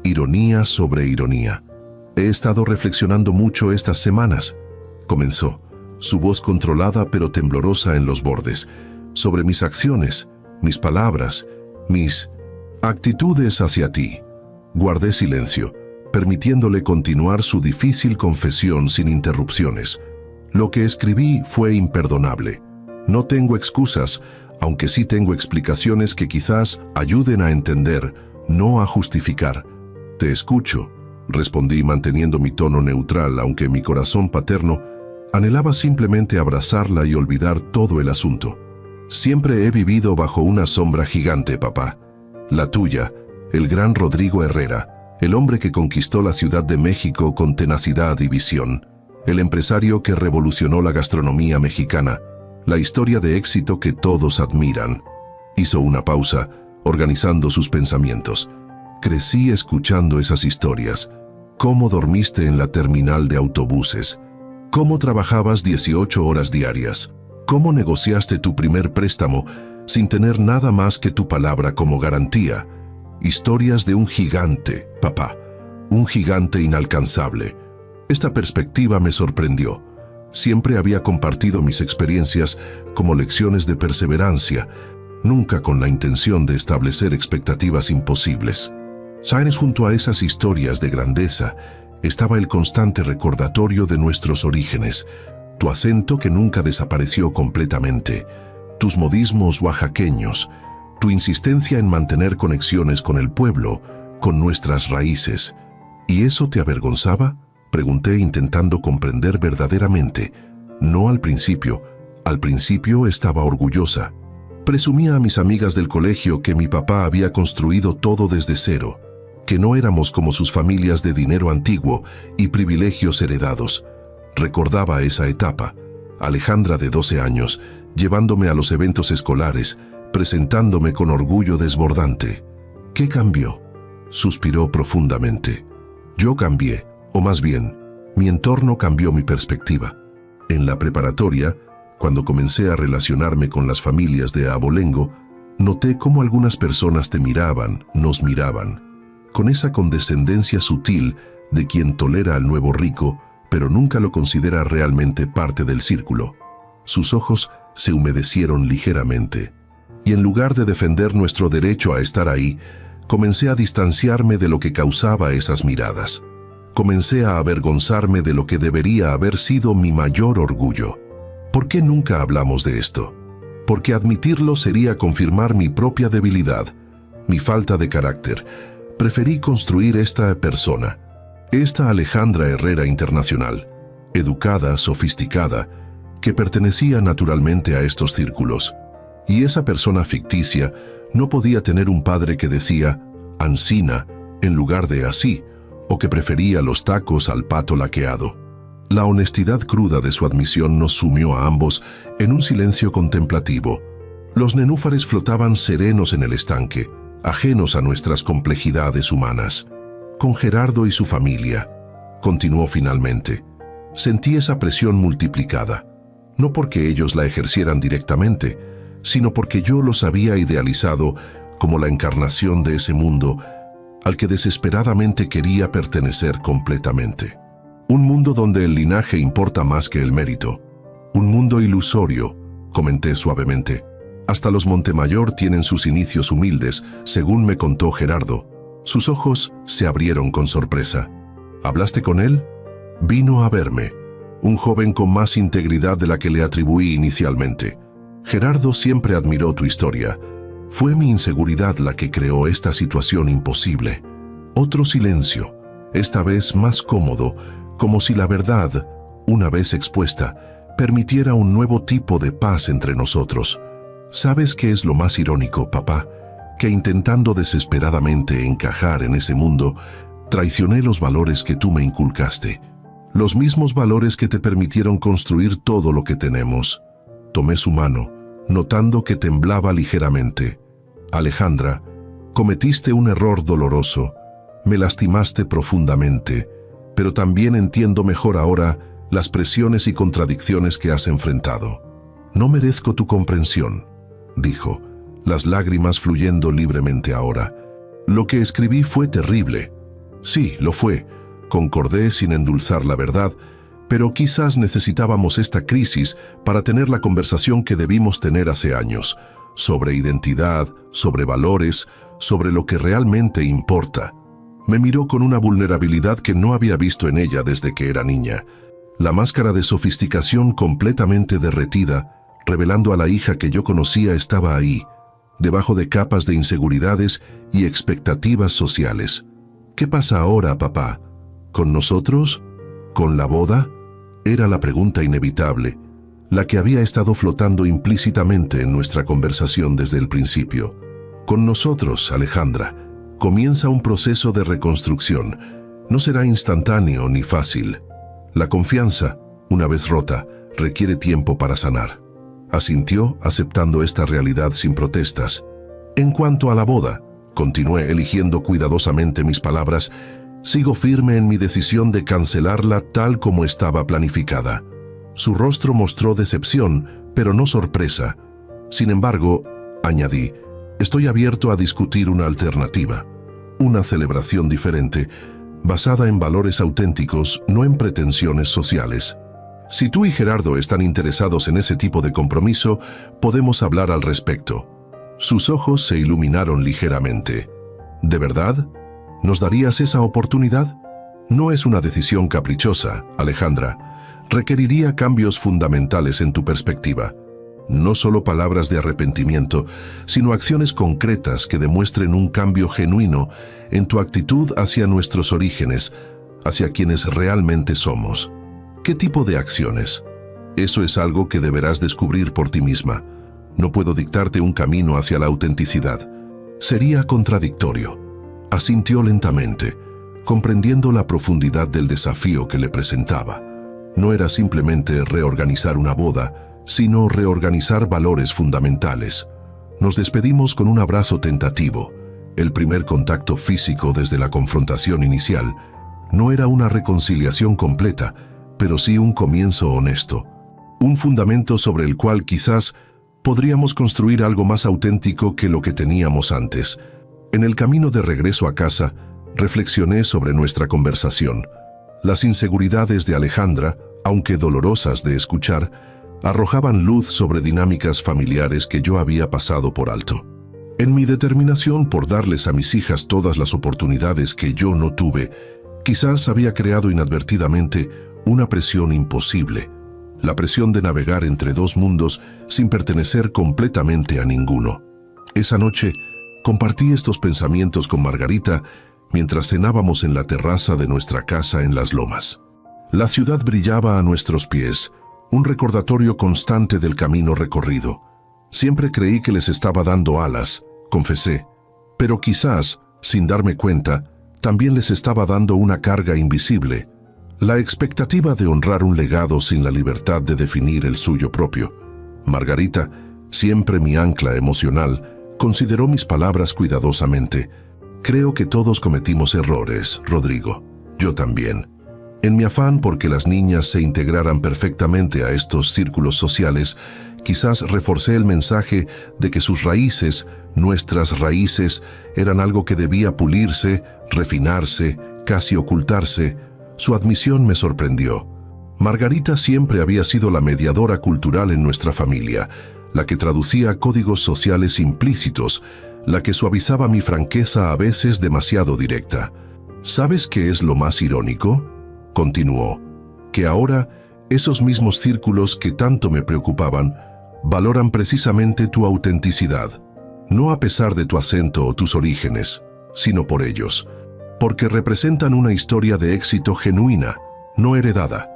Ironía sobre ironía. He estado reflexionando mucho estas semanas, comenzó, su voz controlada pero temblorosa en los bordes, sobre mis acciones, mis palabras, mis actitudes hacia ti. Guardé silencio, permitiéndole continuar su difícil confesión sin interrupciones. Lo que escribí fue imperdonable. No tengo excusas, aunque sí tengo explicaciones que quizás ayuden a entender, no a justificar. Te escucho, respondí manteniendo mi tono neutral, aunque mi corazón paterno anhelaba simplemente abrazarla y olvidar todo el asunto. Siempre he vivido bajo una sombra gigante, papá. La tuya, el gran Rodrigo Herrera, el hombre que conquistó la Ciudad de México con tenacidad y visión, el empresario que revolucionó la gastronomía mexicana, la historia de éxito que todos admiran. Hizo una pausa, organizando sus pensamientos. Crecí escuchando esas historias. ¿Cómo dormiste en la terminal de autobuses? ¿Cómo trabajabas 18 horas diarias? ¿Cómo negociaste tu primer préstamo sin tener nada más que tu palabra como garantía? Historias de un gigante, papá. Un gigante inalcanzable. Esta perspectiva me sorprendió. Siempre había compartido mis experiencias como lecciones de perseverancia, nunca con la intención de establecer expectativas imposibles. ¿Sabes? Junto a esas historias de grandeza estaba el constante recordatorio de nuestros orígenes, tu acento que nunca desapareció completamente, tus modismos oaxaqueños, tu insistencia en mantener conexiones con el pueblo, con nuestras raíces. ¿Y eso te avergonzaba?, pregunté intentando comprender verdaderamente. No al principio. Al principio estaba orgullosa. Presumía a mis amigas del colegio que mi papá había construido todo desde cero, que no éramos como sus familias de dinero antiguo y privilegios heredados. Recordaba esa etapa. Alejandra de 12 años, llevándome a los eventos escolares, presentándome con orgullo desbordante. ¿Qué cambió?, suspiró profundamente. Yo cambié, o más bien, mi entorno cambió mi perspectiva. En la preparatoria, cuando comencé a relacionarme con las familias de Abolengo, noté cómo algunas personas te miraban, nos miraban, con esa condescendencia sutil de quien tolera al nuevo rico, pero nunca lo considera realmente parte del círculo. Sus ojos se humedecieron ligeramente, y en lugar de defender nuestro derecho a estar ahí, comencé a distanciarme de lo que causaba esas miradas. Comencé a avergonzarme de lo que debería haber sido mi mayor orgullo. ¿Por qué nunca hablamos de esto? Porque admitirlo sería confirmar mi propia debilidad, mi falta de carácter. Preferí construir esta persona, esta Alejandra Herrera internacional, educada, sofisticada, que pertenecía naturalmente a estos círculos. Y esa persona ficticia no podía tener un padre que decía «Ancina» en lugar de «así», o que prefería los tacos al pato laqueado. La honestidad cruda de su admisión nos sumió a ambos en un silencio contemplativo. Los nenúfares flotaban serenos en el estanque, ajenos a nuestras complejidades humanas. Con Gerardo y su familia, continuó finalmente, sentí esa presión multiplicada, no porque ellos la ejercieran directamente, sino porque yo los había idealizado como la encarnación de ese mundo al que desesperadamente quería pertenecer completamente. Un mundo donde el linaje importa más que el mérito. Un mundo ilusorio, comenté suavemente. Hasta los Montemayor tienen sus inicios humildes, según me contó Gerardo. Sus ojos se abrieron con sorpresa. ¿Hablaste con él? Vino a verme, un joven con más integridad de la que le atribuí inicialmente. Gerardo siempre admiró tu historia. Fue mi inseguridad la que creó esta situación imposible. Otro silencio, esta vez más cómodo, como si la verdad, una vez expuesta, permitiera un nuevo tipo de paz entre nosotros. ¿Sabes qué es lo más irónico, papá? Que intentando desesperadamente encajar en ese mundo, traicioné los valores que tú me inculcaste. Los mismos valores que te permitieron construir todo lo que tenemos. Tomé su mano, notando que temblaba ligeramente. Alejandra, cometiste un error doloroso. Me lastimaste profundamente, pero también entiendo mejor ahora las presiones y contradicciones que has enfrentado. No merezco tu comprensión, dijo, las lágrimas fluyendo libremente ahora. Lo que escribí fue terrible. Sí, lo fue, concordé sin endulzar la verdad, pero quizás necesitábamos esta crisis para tener la conversación que debimos tener hace años, sobre identidad, sobre valores, sobre lo que realmente importa. Me miró con una vulnerabilidad que no había visto en ella desde que era niña. La máscara de sofisticación completamente derretida, revelando a la hija que yo conocía, estaba ahí, debajo de capas de inseguridades y expectativas sociales. ¿Qué pasa ahora, papá? ¿Con nosotros? ¿Con la boda? Era la pregunta inevitable, la que había estado flotando implícitamente en nuestra conversación desde el principio. Con nosotros, Alejandra, comienza un proceso de reconstrucción. No será instantáneo ni fácil. La confianza, una vez rota, requiere tiempo para sanar. Asintió, aceptando esta realidad sin protestas. En cuanto a la boda, continué eligiendo cuidadosamente mis palabras, sigo firme en mi decisión de cancelarla tal como estaba planificada. Su rostro mostró decepción, pero no sorpresa. Sin embargo, añadí, estoy abierto a discutir una alternativa, una celebración diferente, basada en valores auténticos, no en pretensiones sociales. Si tú y Gerardo están interesados en ese tipo de compromiso, podemos hablar al respecto. Sus ojos se iluminaron ligeramente. ¿De verdad? ¿Nos darías esa oportunidad? No es una decisión caprichosa, Alejandra. Requeriría cambios fundamentales en tu perspectiva. No solo palabras de arrepentimiento, sino acciones concretas que demuestren un cambio genuino en tu actitud hacia nuestros orígenes, hacia quienes realmente somos. ¿Qué tipo de acciones? Eso es algo que deberás descubrir por ti misma. No puedo dictarte un camino hacia la autenticidad. Sería contradictorio. Asintió lentamente, comprendiendo la profundidad del desafío que le presentaba. No era simplemente reorganizar una boda, sino reorganizar valores fundamentales. Nos despedimos con un abrazo tentativo. El primer contacto físico desde la confrontación inicial no era una reconciliación completa, pero sí un comienzo honesto. Un fundamento sobre el cual quizás podríamos construir algo más auténtico que lo que teníamos antes. En el camino de regreso a casa, reflexioné sobre nuestra conversación. Las inseguridades de Alejandra, aunque dolorosas de escuchar, arrojaban luz sobre dinámicas familiares que yo había pasado por alto. En mi determinación por darles a mis hijas todas las oportunidades que yo no tuve, quizás había creado inadvertidamente una presión imposible, la presión de navegar entre dos mundos sin pertenecer completamente a ninguno. Esa noche, compartí estos pensamientos con Margarita mientras cenábamos en la terraza de nuestra casa en Las Lomas. La ciudad brillaba a nuestros pies, un recordatorio constante del camino recorrido. Siempre creí que les estaba dando alas, confesé, pero quizás, sin darme cuenta, también les estaba dando una carga invisible, la expectativa de honrar un legado sin la libertad de definir el suyo propio. Margarita, siempre mi ancla emocional, consideró mis palabras cuidadosamente. Creo que todos cometimos errores, Rodrigo. Yo también. En mi afán porque las niñas se integraran perfectamente a estos círculos sociales, quizás reforcé el mensaje de que sus raíces, nuestras raíces, eran algo que debía pulirse, refinarse, casi ocultarse. Su admisión me sorprendió. Margarita siempre había sido la mediadora cultural en nuestra familia, la que traducía códigos sociales implícitos, la que suavizaba mi franqueza a veces demasiado directa. ¿Sabes qué es lo más irónico?, continuó, que ahora esos mismos círculos que tanto me preocupaban valoran precisamente tu autenticidad, no a pesar de tu acento o tus orígenes, sino por ellos, porque representan una historia de éxito genuina, no heredada.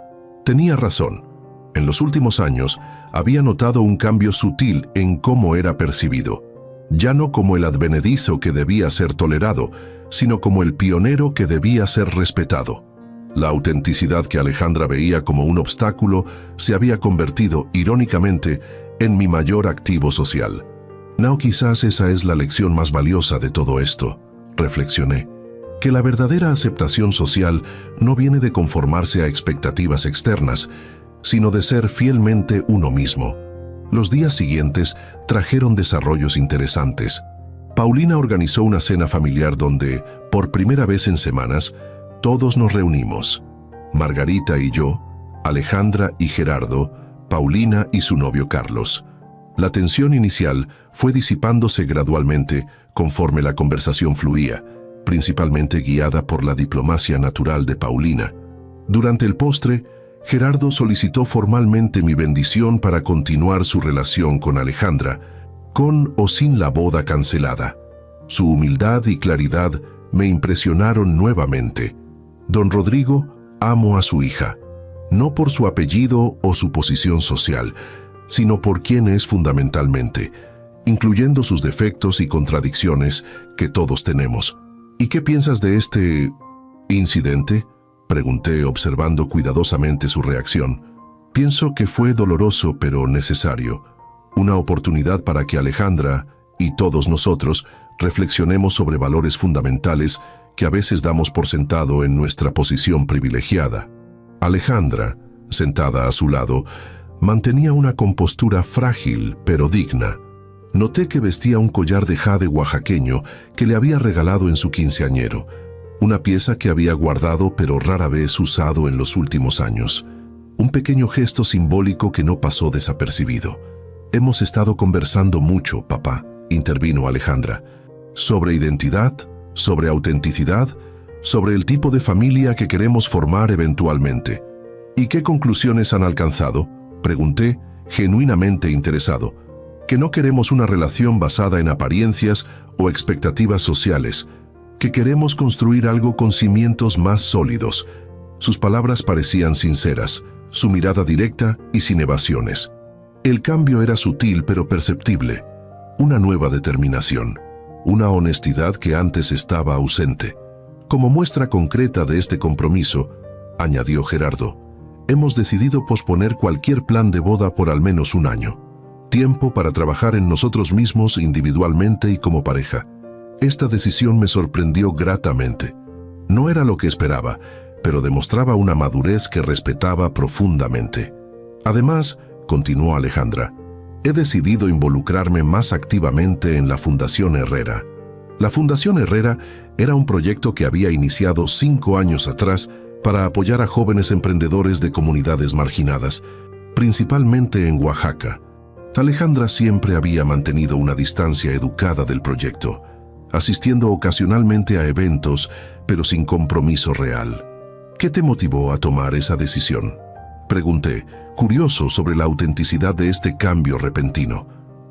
Tenía razón. En los últimos años había notado un cambio sutil en cómo era percibido, ya no como el advenedizo que debía ser tolerado, sino como el pionero que debía ser respetado. La autenticidad que Alejandra veía como un obstáculo se había convertido, irónicamente, en mi mayor activo social. No, quizás esa es la lección más valiosa de todo esto, reflexioné, que la verdadera aceptación social no viene de conformarse a expectativas externas, sino de ser fielmente uno mismo. Los días siguientes trajeron desarrollos interesantes. Paulina organizó una cena familiar donde, por primera vez en semanas, todos nos reunimos. Margarita y yo, Alejandra y Gerardo, Paulina y su novio Carlos. La tensión inicial fue disipándose gradualmente conforme la conversación fluía, principalmente guiada por la diplomacia natural de Paulina. Durante el postre, Gerardo solicitó formalmente mi bendición para continuar su relación con Alejandra, con o sin la boda cancelada. Su humildad y claridad me impresionaron nuevamente. Don Rodrigo, amo a su hija, no por su apellido o su posición social, sino por quién es fundamentalmente, incluyendo sus defectos y contradicciones que todos tenemos. ¿Y qué piensas de este incidente?, pregunté observando cuidadosamente su reacción. Pienso que fue doloroso pero necesario, una oportunidad para que Alejandra y todos nosotros reflexionemos sobre valores fundamentales que a veces damos por sentado en nuestra posición privilegiada. Alejandra, sentada a su lado, mantenía una compostura frágil pero digna. Noté que vestía un collar de jade oaxaqueño que le había regalado en su quinceañero, una pieza que había guardado pero rara vez usado en los últimos años. Un pequeño gesto simbólico que no pasó desapercibido. Hemos estado conversando mucho, papá, intervino Alejandra, sobre identidad, sobre autenticidad, sobre el tipo de familia que queremos formar eventualmente. ¿Y qué conclusiones han alcanzado?, pregunté, genuinamente interesado, que no queremos una relación basada en apariencias o expectativas sociales, que queremos construir algo con cimientos más sólidos. Sus palabras parecían sinceras, su mirada directa y sin evasiones. El cambio era sutil pero perceptible, una nueva determinación, una honestidad que antes estaba ausente. Como muestra concreta de este compromiso, añadió Gerardo, hemos decidido posponer cualquier plan de boda por al menos un año. Tiempo para trabajar en nosotros mismos individualmente y como pareja. Esta decisión me sorprendió gratamente. No era lo que esperaba, pero demostraba una madurez que respetaba profundamente. Además, continuó Alejandra, he decidido involucrarme más activamente en la Fundación Herrera. La Fundación Herrera era un proyecto que había iniciado 5 años atrás para apoyar a jóvenes emprendedores de comunidades marginadas, principalmente en Oaxaca. Alejandra siempre había mantenido una distancia educada del proyecto, asistiendo ocasionalmente a eventos, pero sin compromiso real. ¿Qué te motivó a tomar esa decisión?, pregunté, curioso sobre la autenticidad de este cambio repentino.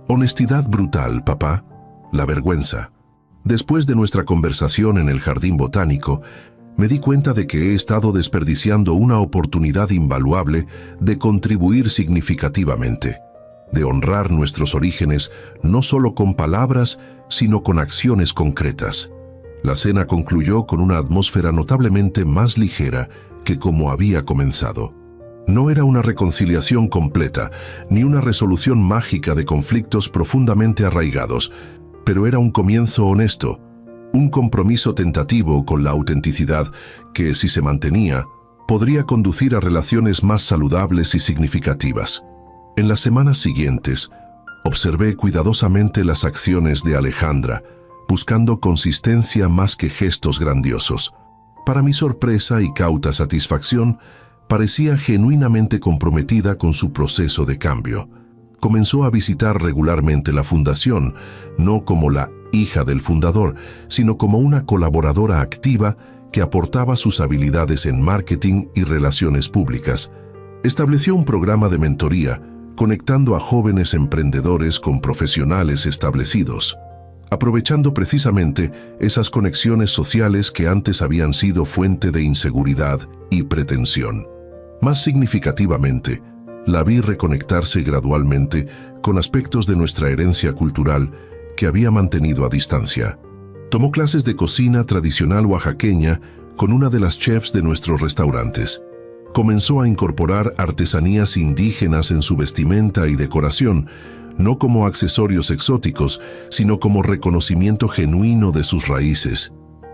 Honestidad brutal, papá. La vergüenza. Después de nuestra conversación en el jardín botánico, me di cuenta de que he estado desperdiciando una oportunidad invaluable de contribuir significativamente, de honrar nuestros orígenes no solo con palabras, sino con acciones concretas. La cena concluyó con una atmósfera notablemente más ligera que como había comenzado. No era una reconciliación completa, ni una resolución mágica de conflictos profundamente arraigados, pero era un comienzo honesto, un compromiso tentativo con la autenticidad que, si se mantenía, podría conducir a relaciones más saludables y significativas. En las semanas siguientes, observé cuidadosamente las acciones de Alejandra, buscando consistencia más que gestos grandiosos. Para mi sorpresa y cauta satisfacción, parecía genuinamente comprometida con su proceso de cambio. Comenzó a visitar regularmente la fundación, no como la hija del fundador, sino como una colaboradora activa que aportaba sus habilidades en marketing y relaciones públicas. Estableció un programa de mentoría, conectando a jóvenes emprendedores con profesionales establecidos, aprovechando precisamente esas conexiones sociales que antes habían sido fuente de inseguridad y pretensión. Más significativamente, la vi reconectarse gradualmente con aspectos de nuestra herencia cultural que había mantenido a distancia. Tomó clases de cocina tradicional oaxaqueña con una de las chefs de nuestros restaurantes. Comenzó a incorporar artesanías indígenas en su vestimenta y decoración, no como accesorios exóticos, sino como reconocimiento genuino de sus raíces.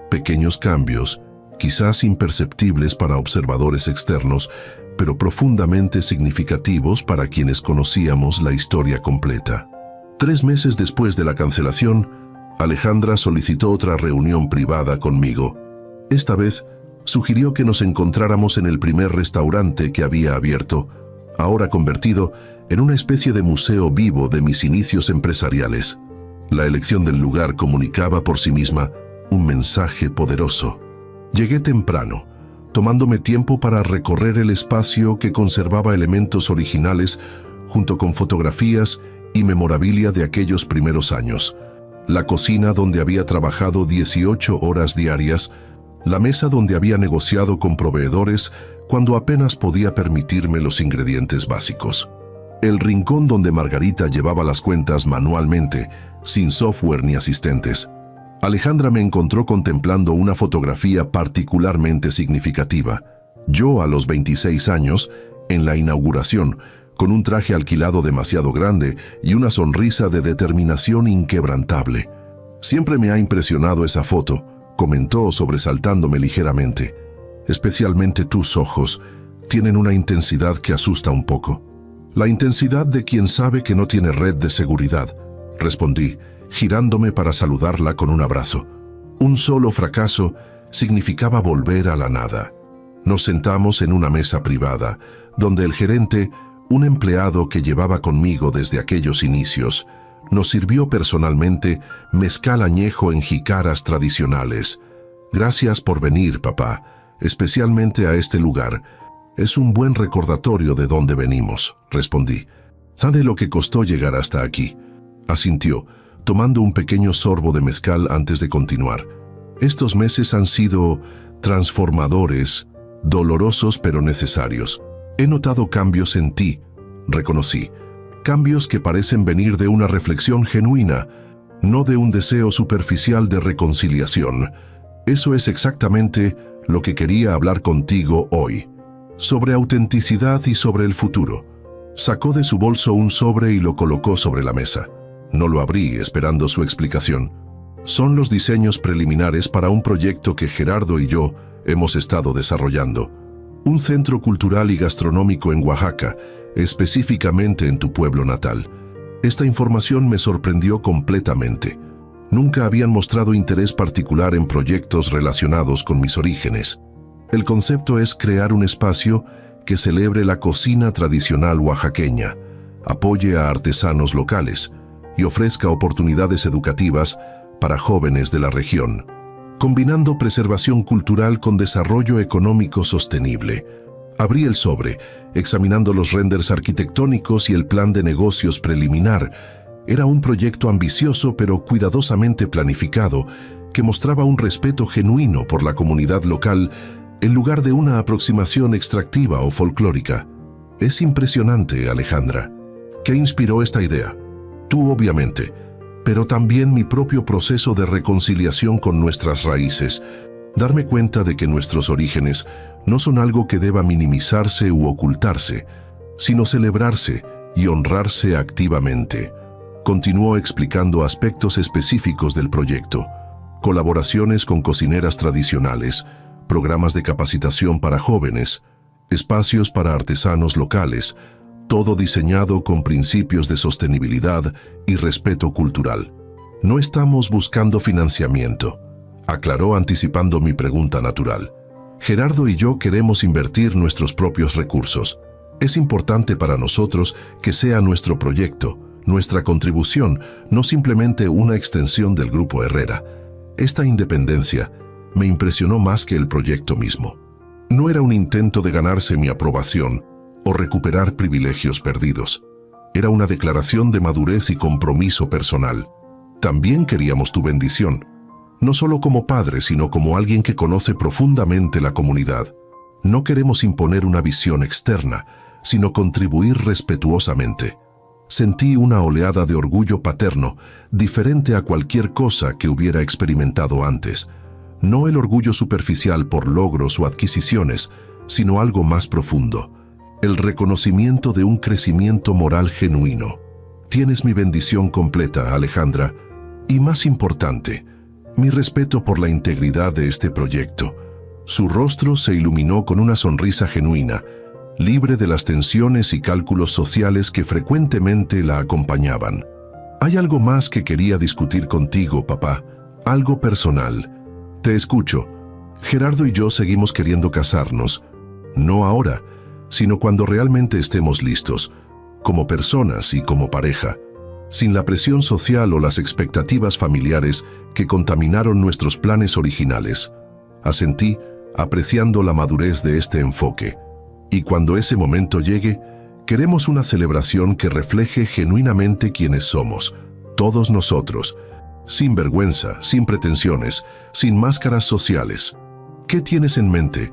Pequeños cambios, quizás imperceptibles para observadores externos, pero profundamente significativos para quienes conocíamos la historia completa. 3 meses después de la cancelación, Alejandra solicitó otra reunión privada conmigo. Esta vez, sugirió que nos encontráramos en el primer restaurante que había abierto, ahora convertido en una especie de museo vivo de mis inicios empresariales. La elección del lugar comunicaba por sí misma un mensaje poderoso. Llegué temprano, tomándome tiempo para recorrer el espacio que conservaba elementos originales junto con fotografías y memorabilia de aquellos primeros años. La cocina donde había trabajado 18 horas diarias, la mesa donde había negociado con proveedores cuando apenas podía permitirme los ingredientes básicos. El rincón donde Margarita llevaba las cuentas manualmente, sin software ni asistentes. Alejandra me encontró contemplando una fotografía particularmente significativa. Yo, a los 26 años, en la inauguración, con un traje alquilado demasiado grande y una sonrisa de determinación inquebrantable. Siempre me ha impresionado esa foto, comentó sobresaltándome ligeramente. Especialmente tus ojos tienen una intensidad que asusta un poco. La intensidad de quien sabe que no tiene red de seguridad, respondí, girándome para saludarla con un abrazo. Un solo fracaso significaba volver a la nada. Nos sentamos en una mesa privada, donde el gerente, un empleado que llevaba conmigo desde aquellos inicios, nos sirvió personalmente mezcal añejo en jícaras tradicionales. Gracias por venir, papá, especialmente a este lugar. Es un buen recordatorio de dónde venimos, respondí. ¿Sabe lo que costó llegar hasta aquí? Asintió, tomando un pequeño sorbo de mezcal antes de continuar. Estos meses han sido transformadores, dolorosos pero necesarios. He notado cambios en ti, reconocí. Cambios que parecen venir de una reflexión genuina, no de un deseo superficial de reconciliación. Eso es exactamente lo que quería hablar contigo hoy. Sobre autenticidad y sobre el futuro. Sacó de su bolso un sobre y lo colocó sobre la mesa. No lo abrí esperando su explicación. Son los diseños preliminares para un proyecto que Gerardo y yo hemos estado desarrollando. Un centro cultural y gastronómico en Oaxaca, específicamente en tu pueblo natal. Esta información me sorprendió completamente. Nunca habían mostrado interés particular en proyectos relacionados con mis orígenes. El concepto es crear un espacio que celebre la cocina tradicional oaxaqueña, apoye a artesanos locales y ofrezca oportunidades educativas para jóvenes de la región, combinando preservación cultural con desarrollo económico sostenible. Abrí el sobre, examinando los renders arquitectónicos y el plan de negocios preliminar. Era un proyecto ambicioso pero cuidadosamente planificado, que mostraba un respeto genuino por la comunidad local en lugar de una aproximación extractiva o folclórica. Es impresionante, Alejandra. ¿Qué inspiró esta idea? Tú, obviamente, pero también mi propio proceso de reconciliación con nuestras raíces. Darme cuenta de que nuestros orígenes no son algo que deba minimizarse u ocultarse, sino celebrarse y honrarse activamente. Continuó explicando aspectos específicos del proyecto: colaboraciones con cocineras tradicionales, programas de capacitación para jóvenes, espacios para artesanos locales, todo diseñado con principios de sostenibilidad y respeto cultural. No estamos buscando financiamiento, aclaró anticipando mi pregunta natural. Gerardo y yo queremos invertir nuestros propios recursos. Es importante para nosotros que sea nuestro proyecto, nuestra contribución, no simplemente una extensión del Grupo Herrera. Esta independencia me impresionó más que el proyecto mismo. No era un intento de ganarse mi aprobación o recuperar privilegios perdidos. Era una declaración de madurez y compromiso personal. También queríamos tu bendición, no solo como padre, sino como alguien que conoce profundamente la comunidad. No queremos imponer una visión externa, sino contribuir respetuosamente. Sentí una oleada de orgullo paterno, diferente a cualquier cosa que hubiera experimentado antes. No el orgullo superficial por logros o adquisiciones, sino algo más profundo. El reconocimiento de un crecimiento moral genuino. Tienes mi bendición completa, Alejandra, y más importante, mi respeto por la integridad de este proyecto. Su rostro se iluminó con una sonrisa genuina, libre de las tensiones y cálculos sociales que frecuentemente la acompañaban. Hay algo más que quería discutir contigo, papá, algo personal. Te escucho. Gerardo y yo seguimos queriendo casarnos, no ahora, sino cuando realmente estemos listos, como personas y como pareja, sin la presión social o las expectativas familiares que contaminaron nuestros planes originales. Asentí, apreciando la madurez de este enfoque. Y cuando ese momento llegue, queremos una celebración que refleje genuinamente quiénes somos, todos nosotros, sin vergüenza, sin pretensiones, sin máscaras sociales. ¿Qué tienes en mente?,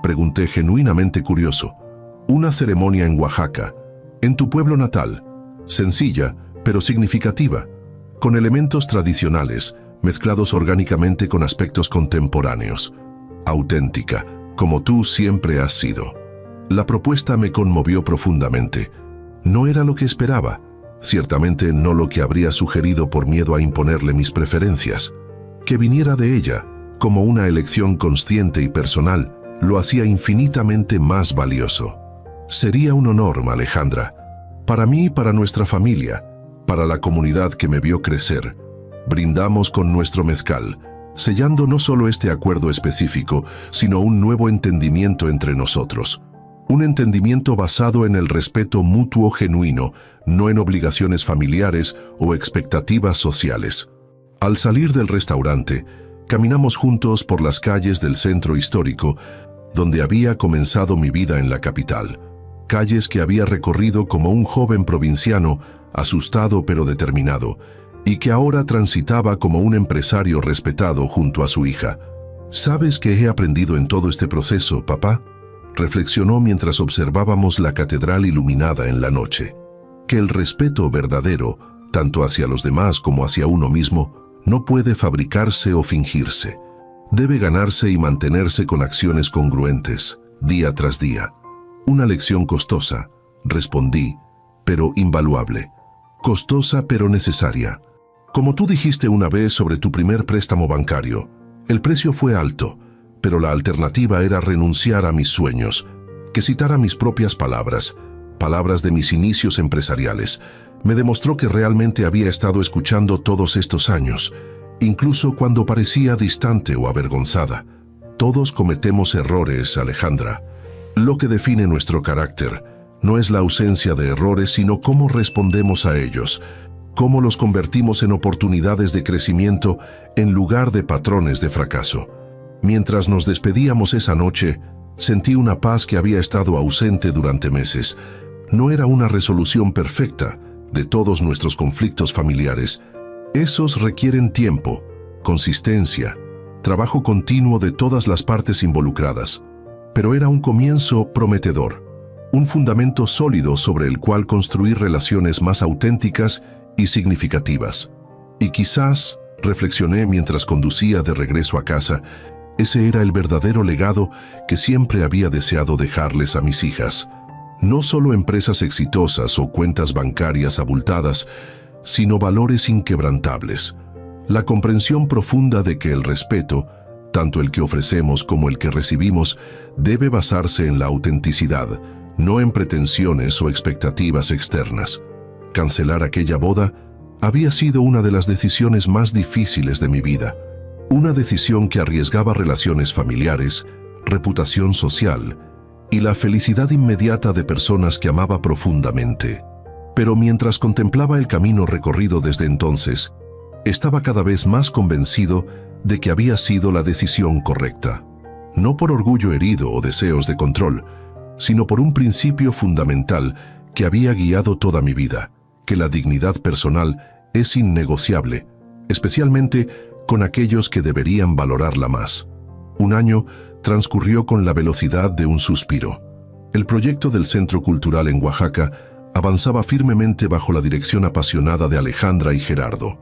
pregunté genuinamente curioso. Una ceremonia en Oaxaca, en tu pueblo natal, sencilla, pero significativa, con elementos tradicionales, mezclados orgánicamente con aspectos contemporáneos. Auténtica, como tú siempre has sido. La propuesta me conmovió profundamente. No era lo que esperaba, ciertamente no lo que habría sugerido por miedo a imponerle mis preferencias. Que viniera de ella, como una elección consciente y personal, lo hacía infinitamente más valioso. Sería un honor, Alejandra, para mí y para nuestra familia, para la comunidad que me vio crecer. Brindamos con nuestro mezcal, sellando no solo este acuerdo específico, sino un nuevo entendimiento entre nosotros. Un entendimiento basado en el respeto mutuo genuino, no en obligaciones familiares o expectativas sociales. Al salir del restaurante, caminamos juntos por las calles del centro histórico, donde había comenzado mi vida en la capital. calles que había recorrido como un joven provinciano, asustado pero determinado, y que ahora transitaba como un empresario respetado junto a su hija. ¿Sabes qué he aprendido en todo este proceso, papá?, reflexionó mientras observábamos la catedral iluminada en la noche. Que el respeto verdadero, tanto hacia los demás como hacia uno mismo, no puede fabricarse o fingirse. Debe ganarse y mantenerse con acciones congruentes, día tras día. Una lección costosa, respondí, pero invaluable. Costosa pero necesaria. Como tú dijiste una vez sobre tu primer préstamo bancario, el precio fue alto, pero la alternativa era renunciar a mis sueños, que citara mis propias palabras, palabras de mis inicios empresariales. Me demostró que realmente había estado escuchando todos estos años, incluso cuando parecía distante o avergonzada. Todos cometemos errores, Alejandra. Lo que define nuestro carácter no es la ausencia de errores, sino cómo respondemos a ellos, cómo los convertimos en oportunidades de crecimiento en lugar de patrones de fracaso. Mientras nos despedíamos esa noche, sentí una paz que había estado ausente durante meses. No era una resolución perfecta de todos nuestros conflictos familiares. Esos requieren tiempo, consistencia, trabajo continuo de todas las partes involucradas. Pero era un comienzo prometedor, un fundamento sólido sobre el cual construir relaciones más auténticas y significativas. Y quizás, reflexioné mientras conducía de regreso a casa, ese era el verdadero legado que siempre había deseado dejarles a mis hijas. No solo empresas exitosas o cuentas bancarias abultadas, sino valores inquebrantables. La comprensión profunda de que el respeto, tanto el que ofrecemos como el que recibimos, debe basarse en la autenticidad, no en pretensiones o expectativas externas. Cancelar aquella boda había sido una de las decisiones más difíciles de mi vida. Una decisión que arriesgaba relaciones familiares, reputación social y la felicidad inmediata de personas que amaba profundamente. Pero mientras contemplaba el camino recorrido desde entonces, estaba cada vez más convencido de que había sido la decisión correcta. No por orgullo herido o deseos de control, sino por un principio fundamental que había guiado toda mi vida, que la dignidad personal es innegociable, especialmente con aquellos que deberían valorarla más. Un año transcurrió con la velocidad de un suspiro. El proyecto del Centro Cultural en Oaxaca avanzaba firmemente bajo la dirección apasionada de Alejandra y Gerardo.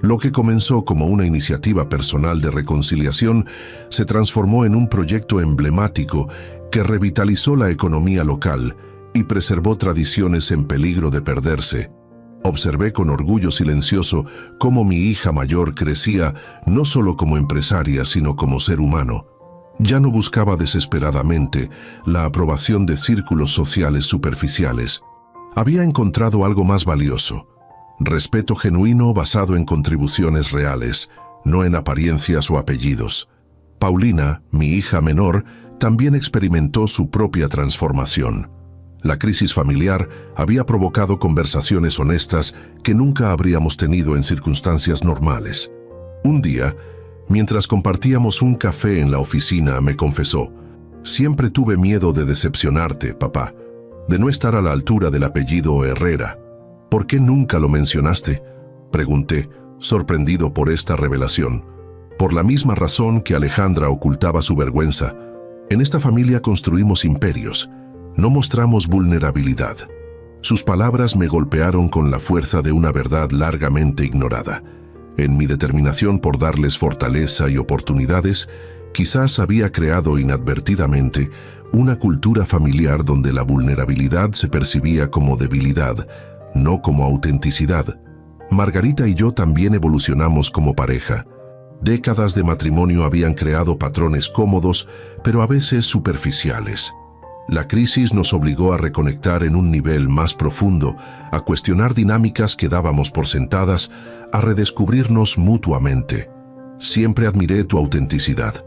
Lo que comenzó como una iniciativa personal de reconciliación se transformó en un proyecto emblemático que revitalizó la economía local y preservó tradiciones en peligro de perderse. Observé con orgullo silencioso cómo mi hija mayor crecía no solo como empresaria, sino como ser humano. Ya no buscaba desesperadamente la aprobación de círculos sociales superficiales. Había encontrado algo más valioso: respeto genuino basado en contribuciones reales, no en apariencias o apellidos. Paulina, mi hija menor, también experimentó su propia transformación. La crisis familiar había provocado conversaciones honestas que nunca habríamos tenido en circunstancias normales. Un día, mientras compartíamos un café en la oficina, me confesó: «Siempre tuve miedo de decepcionarte, papá, de no estar a la altura del apellido Herrera. ¿Por qué nunca lo mencionaste?», pregunté, sorprendido por esta revelación. Por la misma razón que Alejandra ocultaba su vergüenza. En esta familia construimos imperios. No mostramos vulnerabilidad. Sus palabras me golpearon con la fuerza de una verdad largamente ignorada. En mi determinación por darles fortaleza y oportunidades, quizás había creado inadvertidamente una cultura familiar donde la vulnerabilidad se percibía como debilidad, no como autenticidad. Margarita y yo también evolucionamos como pareja. Décadas de matrimonio habían creado patrones cómodos, pero a veces superficiales. La crisis nos obligó a reconectar en un nivel más profundo, a cuestionar dinámicas que dábamos por sentadas, a redescubrirnos mutuamente. Siempre admiré tu autenticidad,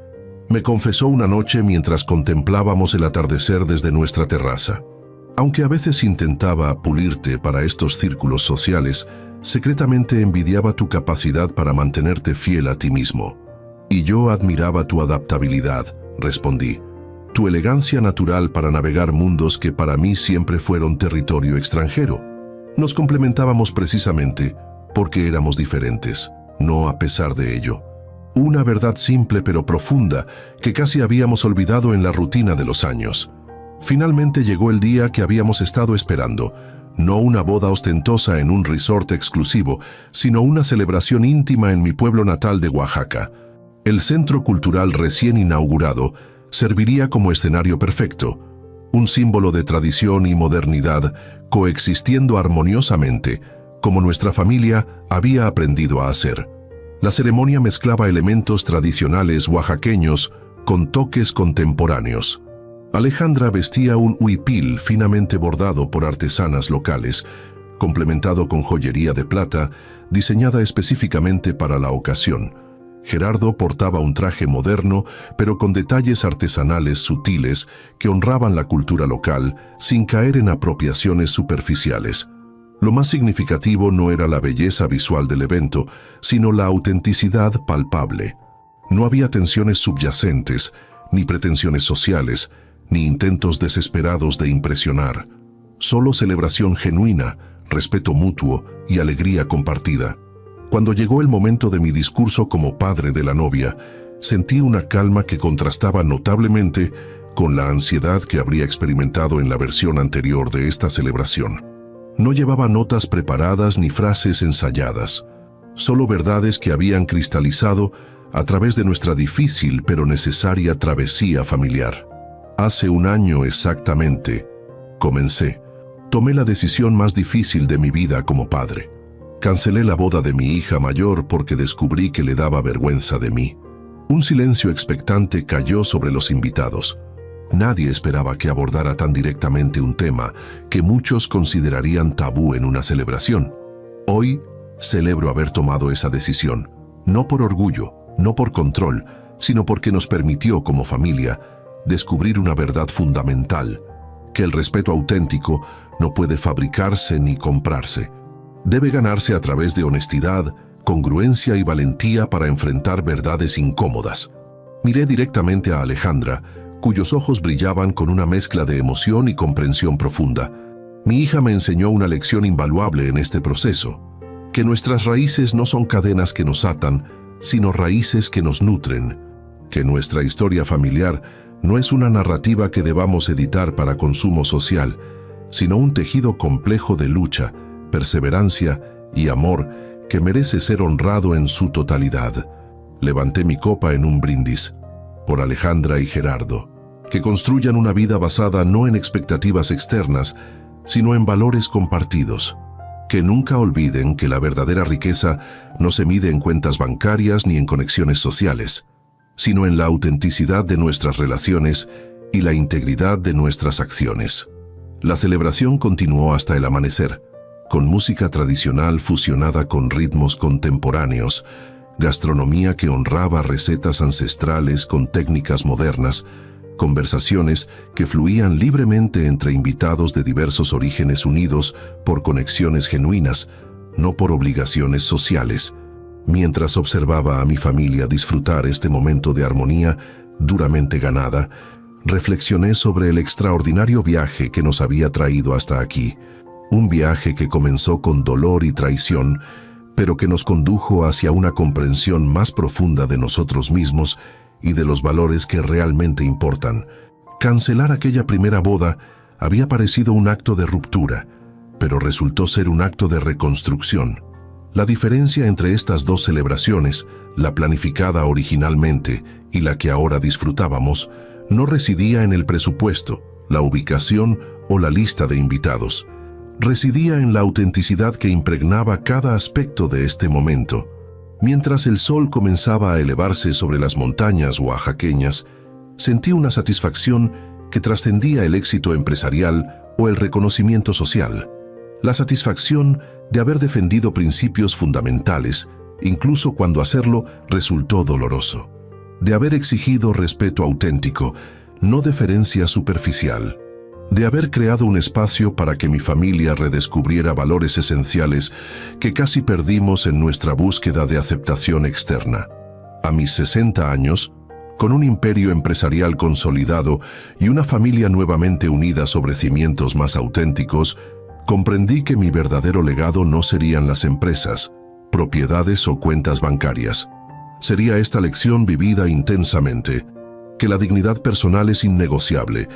me confesó una noche mientras contemplábamos el atardecer desde nuestra terraza. Aunque a veces intentaba pulirte para estos círculos sociales, secretamente envidiaba tu capacidad para mantenerte fiel a ti mismo. Y yo admiraba tu adaptabilidad, respondí. tu elegancia natural para navegar mundos que para mí siempre fueron territorio extranjero. Nos complementábamos precisamente porque éramos diferentes, no a pesar de ello. Una verdad simple pero profunda que casi habíamos olvidado en la rutina de los años. Finalmente llegó el día que habíamos estado esperando. No una boda ostentosa en un resort exclusivo, sino una celebración íntima en mi pueblo natal de Oaxaca. El centro cultural recién inaugurado serviría como escenario perfecto, un símbolo de tradición y modernidad coexistiendo armoniosamente, como nuestra familia había aprendido a hacer. La ceremonia mezclaba elementos tradicionales oaxaqueños con toques contemporáneos. Alejandra vestía un huipil finamente bordado por artesanas locales, complementado con joyería de plata, diseñada específicamente para la ocasión. Gerardo portaba un traje moderno, pero con detalles artesanales sutiles que honraban la cultura local sin caer en apropiaciones superficiales. Lo más significativo no era la belleza visual del evento, sino la autenticidad palpable. No había tensiones subyacentes, ni pretensiones sociales, ni intentos desesperados de impresionar. Solo celebración genuina, respeto mutuo y alegría compartida. Cuando llegó el momento de mi discurso como padre de la novia, sentí una calma que contrastaba notablemente con la ansiedad que habría experimentado en la versión anterior de esta celebración. No llevaba notas preparadas ni frases ensayadas, solo verdades que habían cristalizado a través de nuestra difícil pero necesaria travesía familiar. Hace un año exactamente, tomé la decisión más difícil de mi vida como padre. Cancelé la boda de mi hija mayor porque descubrí que le daba vergüenza de mí. Un silencio expectante cayó sobre los invitados. Nadie esperaba que abordara tan directamente un tema que muchos considerarían tabú en una celebración. Hoy celebro haber tomado esa decisión, no por orgullo, no por control, sino porque nos permitió como familia descubrir una verdad fundamental, que el respeto auténtico no puede fabricarse ni comprarse. Debe ganarse a través de honestidad, congruencia y valentía para enfrentar verdades incómodas. Miré directamente a Alejandra, cuyos ojos brillaban con una mezcla de emoción y comprensión profunda. Mi hija me enseñó una lección invaluable en este proceso, que nuestras raíces no son cadenas que nos atan, sino raíces que nos nutren, que nuestra historia familiar no es una narrativa que debamos editar para consumo social, sino un tejido complejo de lucha, perseverancia y amor que merece ser honrado en su totalidad. Levanté mi copa en un brindis, por Alejandra y Gerardo, que construyan una vida basada no en expectativas externas, sino en valores compartidos. Que nunca olviden que la verdadera riqueza no se mide en cuentas bancarias ni en conexiones sociales, sino en la autenticidad de nuestras relaciones y la integridad de nuestras acciones. La celebración continuó hasta el amanecer, con música tradicional fusionada con ritmos contemporáneos, gastronomía que honraba recetas ancestrales con técnicas modernas, conversaciones que fluían libremente entre invitados de diversos orígenes unidos por conexiones genuinas, no por obligaciones sociales. Mientras observaba a mi familia disfrutar este momento de armonía duramente ganada, reflexioné sobre el extraordinario viaje que nos había traído hasta aquí. Un viaje que comenzó con dolor y traición, pero que nos condujo hacia una comprensión más profunda de nosotros mismos y de los valores que realmente importan. Cancelar aquella primera boda había parecido un acto de ruptura, pero resultó ser un acto de reconstrucción. La diferencia entre estas dos celebraciones, la planificada originalmente y la que ahora disfrutábamos, no residía en el presupuesto, la ubicación o la lista de invitados. Residía en la autenticidad que impregnaba cada aspecto de este momento. Mientras el sol comenzaba a elevarse sobre las montañas oaxaqueñas, sentí una satisfacción que trascendía el éxito empresarial o el reconocimiento social. La satisfacción de haber defendido principios fundamentales, incluso cuando hacerlo resultó doloroso. De haber exigido respeto auténtico, no deferencia superficial. De haber creado un espacio para que mi familia redescubriera valores esenciales que casi perdimos en nuestra búsqueda de aceptación externa. A mis 60 años, Con un imperio empresarial consolidado y una familia nuevamente unida sobre cimientos más auténticos, comprendí que mi verdadero legado no serían las empresas, propiedades o cuentas bancarias. Sería esta lección vivida intensamente, que la dignidad personal es innegociable,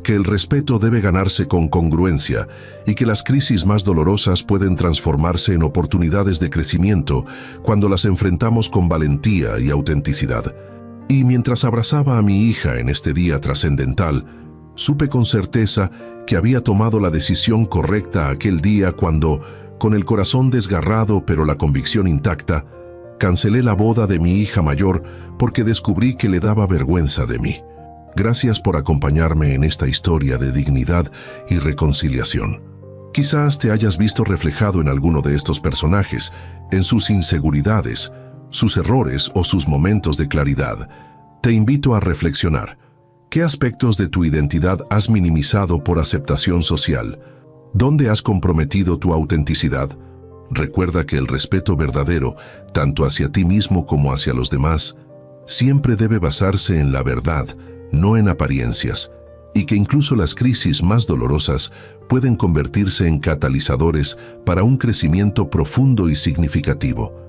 que el respeto debe ganarse con congruencia y que las crisis más dolorosas pueden transformarse en oportunidades de crecimiento cuando las enfrentamos con valentía y autenticidad. Y mientras abrazaba a mi hija en este día trascendental, supe con certeza que había tomado la decisión correcta aquel día cuando, con el corazón desgarrado pero la convicción intacta, cancelé la boda de mi hija mayor porque descubrí que le daba vergüenza de mí. Gracias por acompañarme en esta historia de dignidad y reconciliación. Quizás te hayas visto reflejado en alguno de estos personajes, en sus inseguridades, sus errores o sus momentos de claridad. Te invito a reflexionar. ¿Qué aspectos de tu identidad has minimizado por aceptación social? ¿Dónde has comprometido tu autenticidad? Recuerda que el respeto verdadero, tanto hacia ti mismo como hacia los demás, siempre debe basarse en la verdad, no en apariencias, y que incluso las crisis más dolorosas pueden convertirse en catalizadores para un crecimiento profundo y significativo.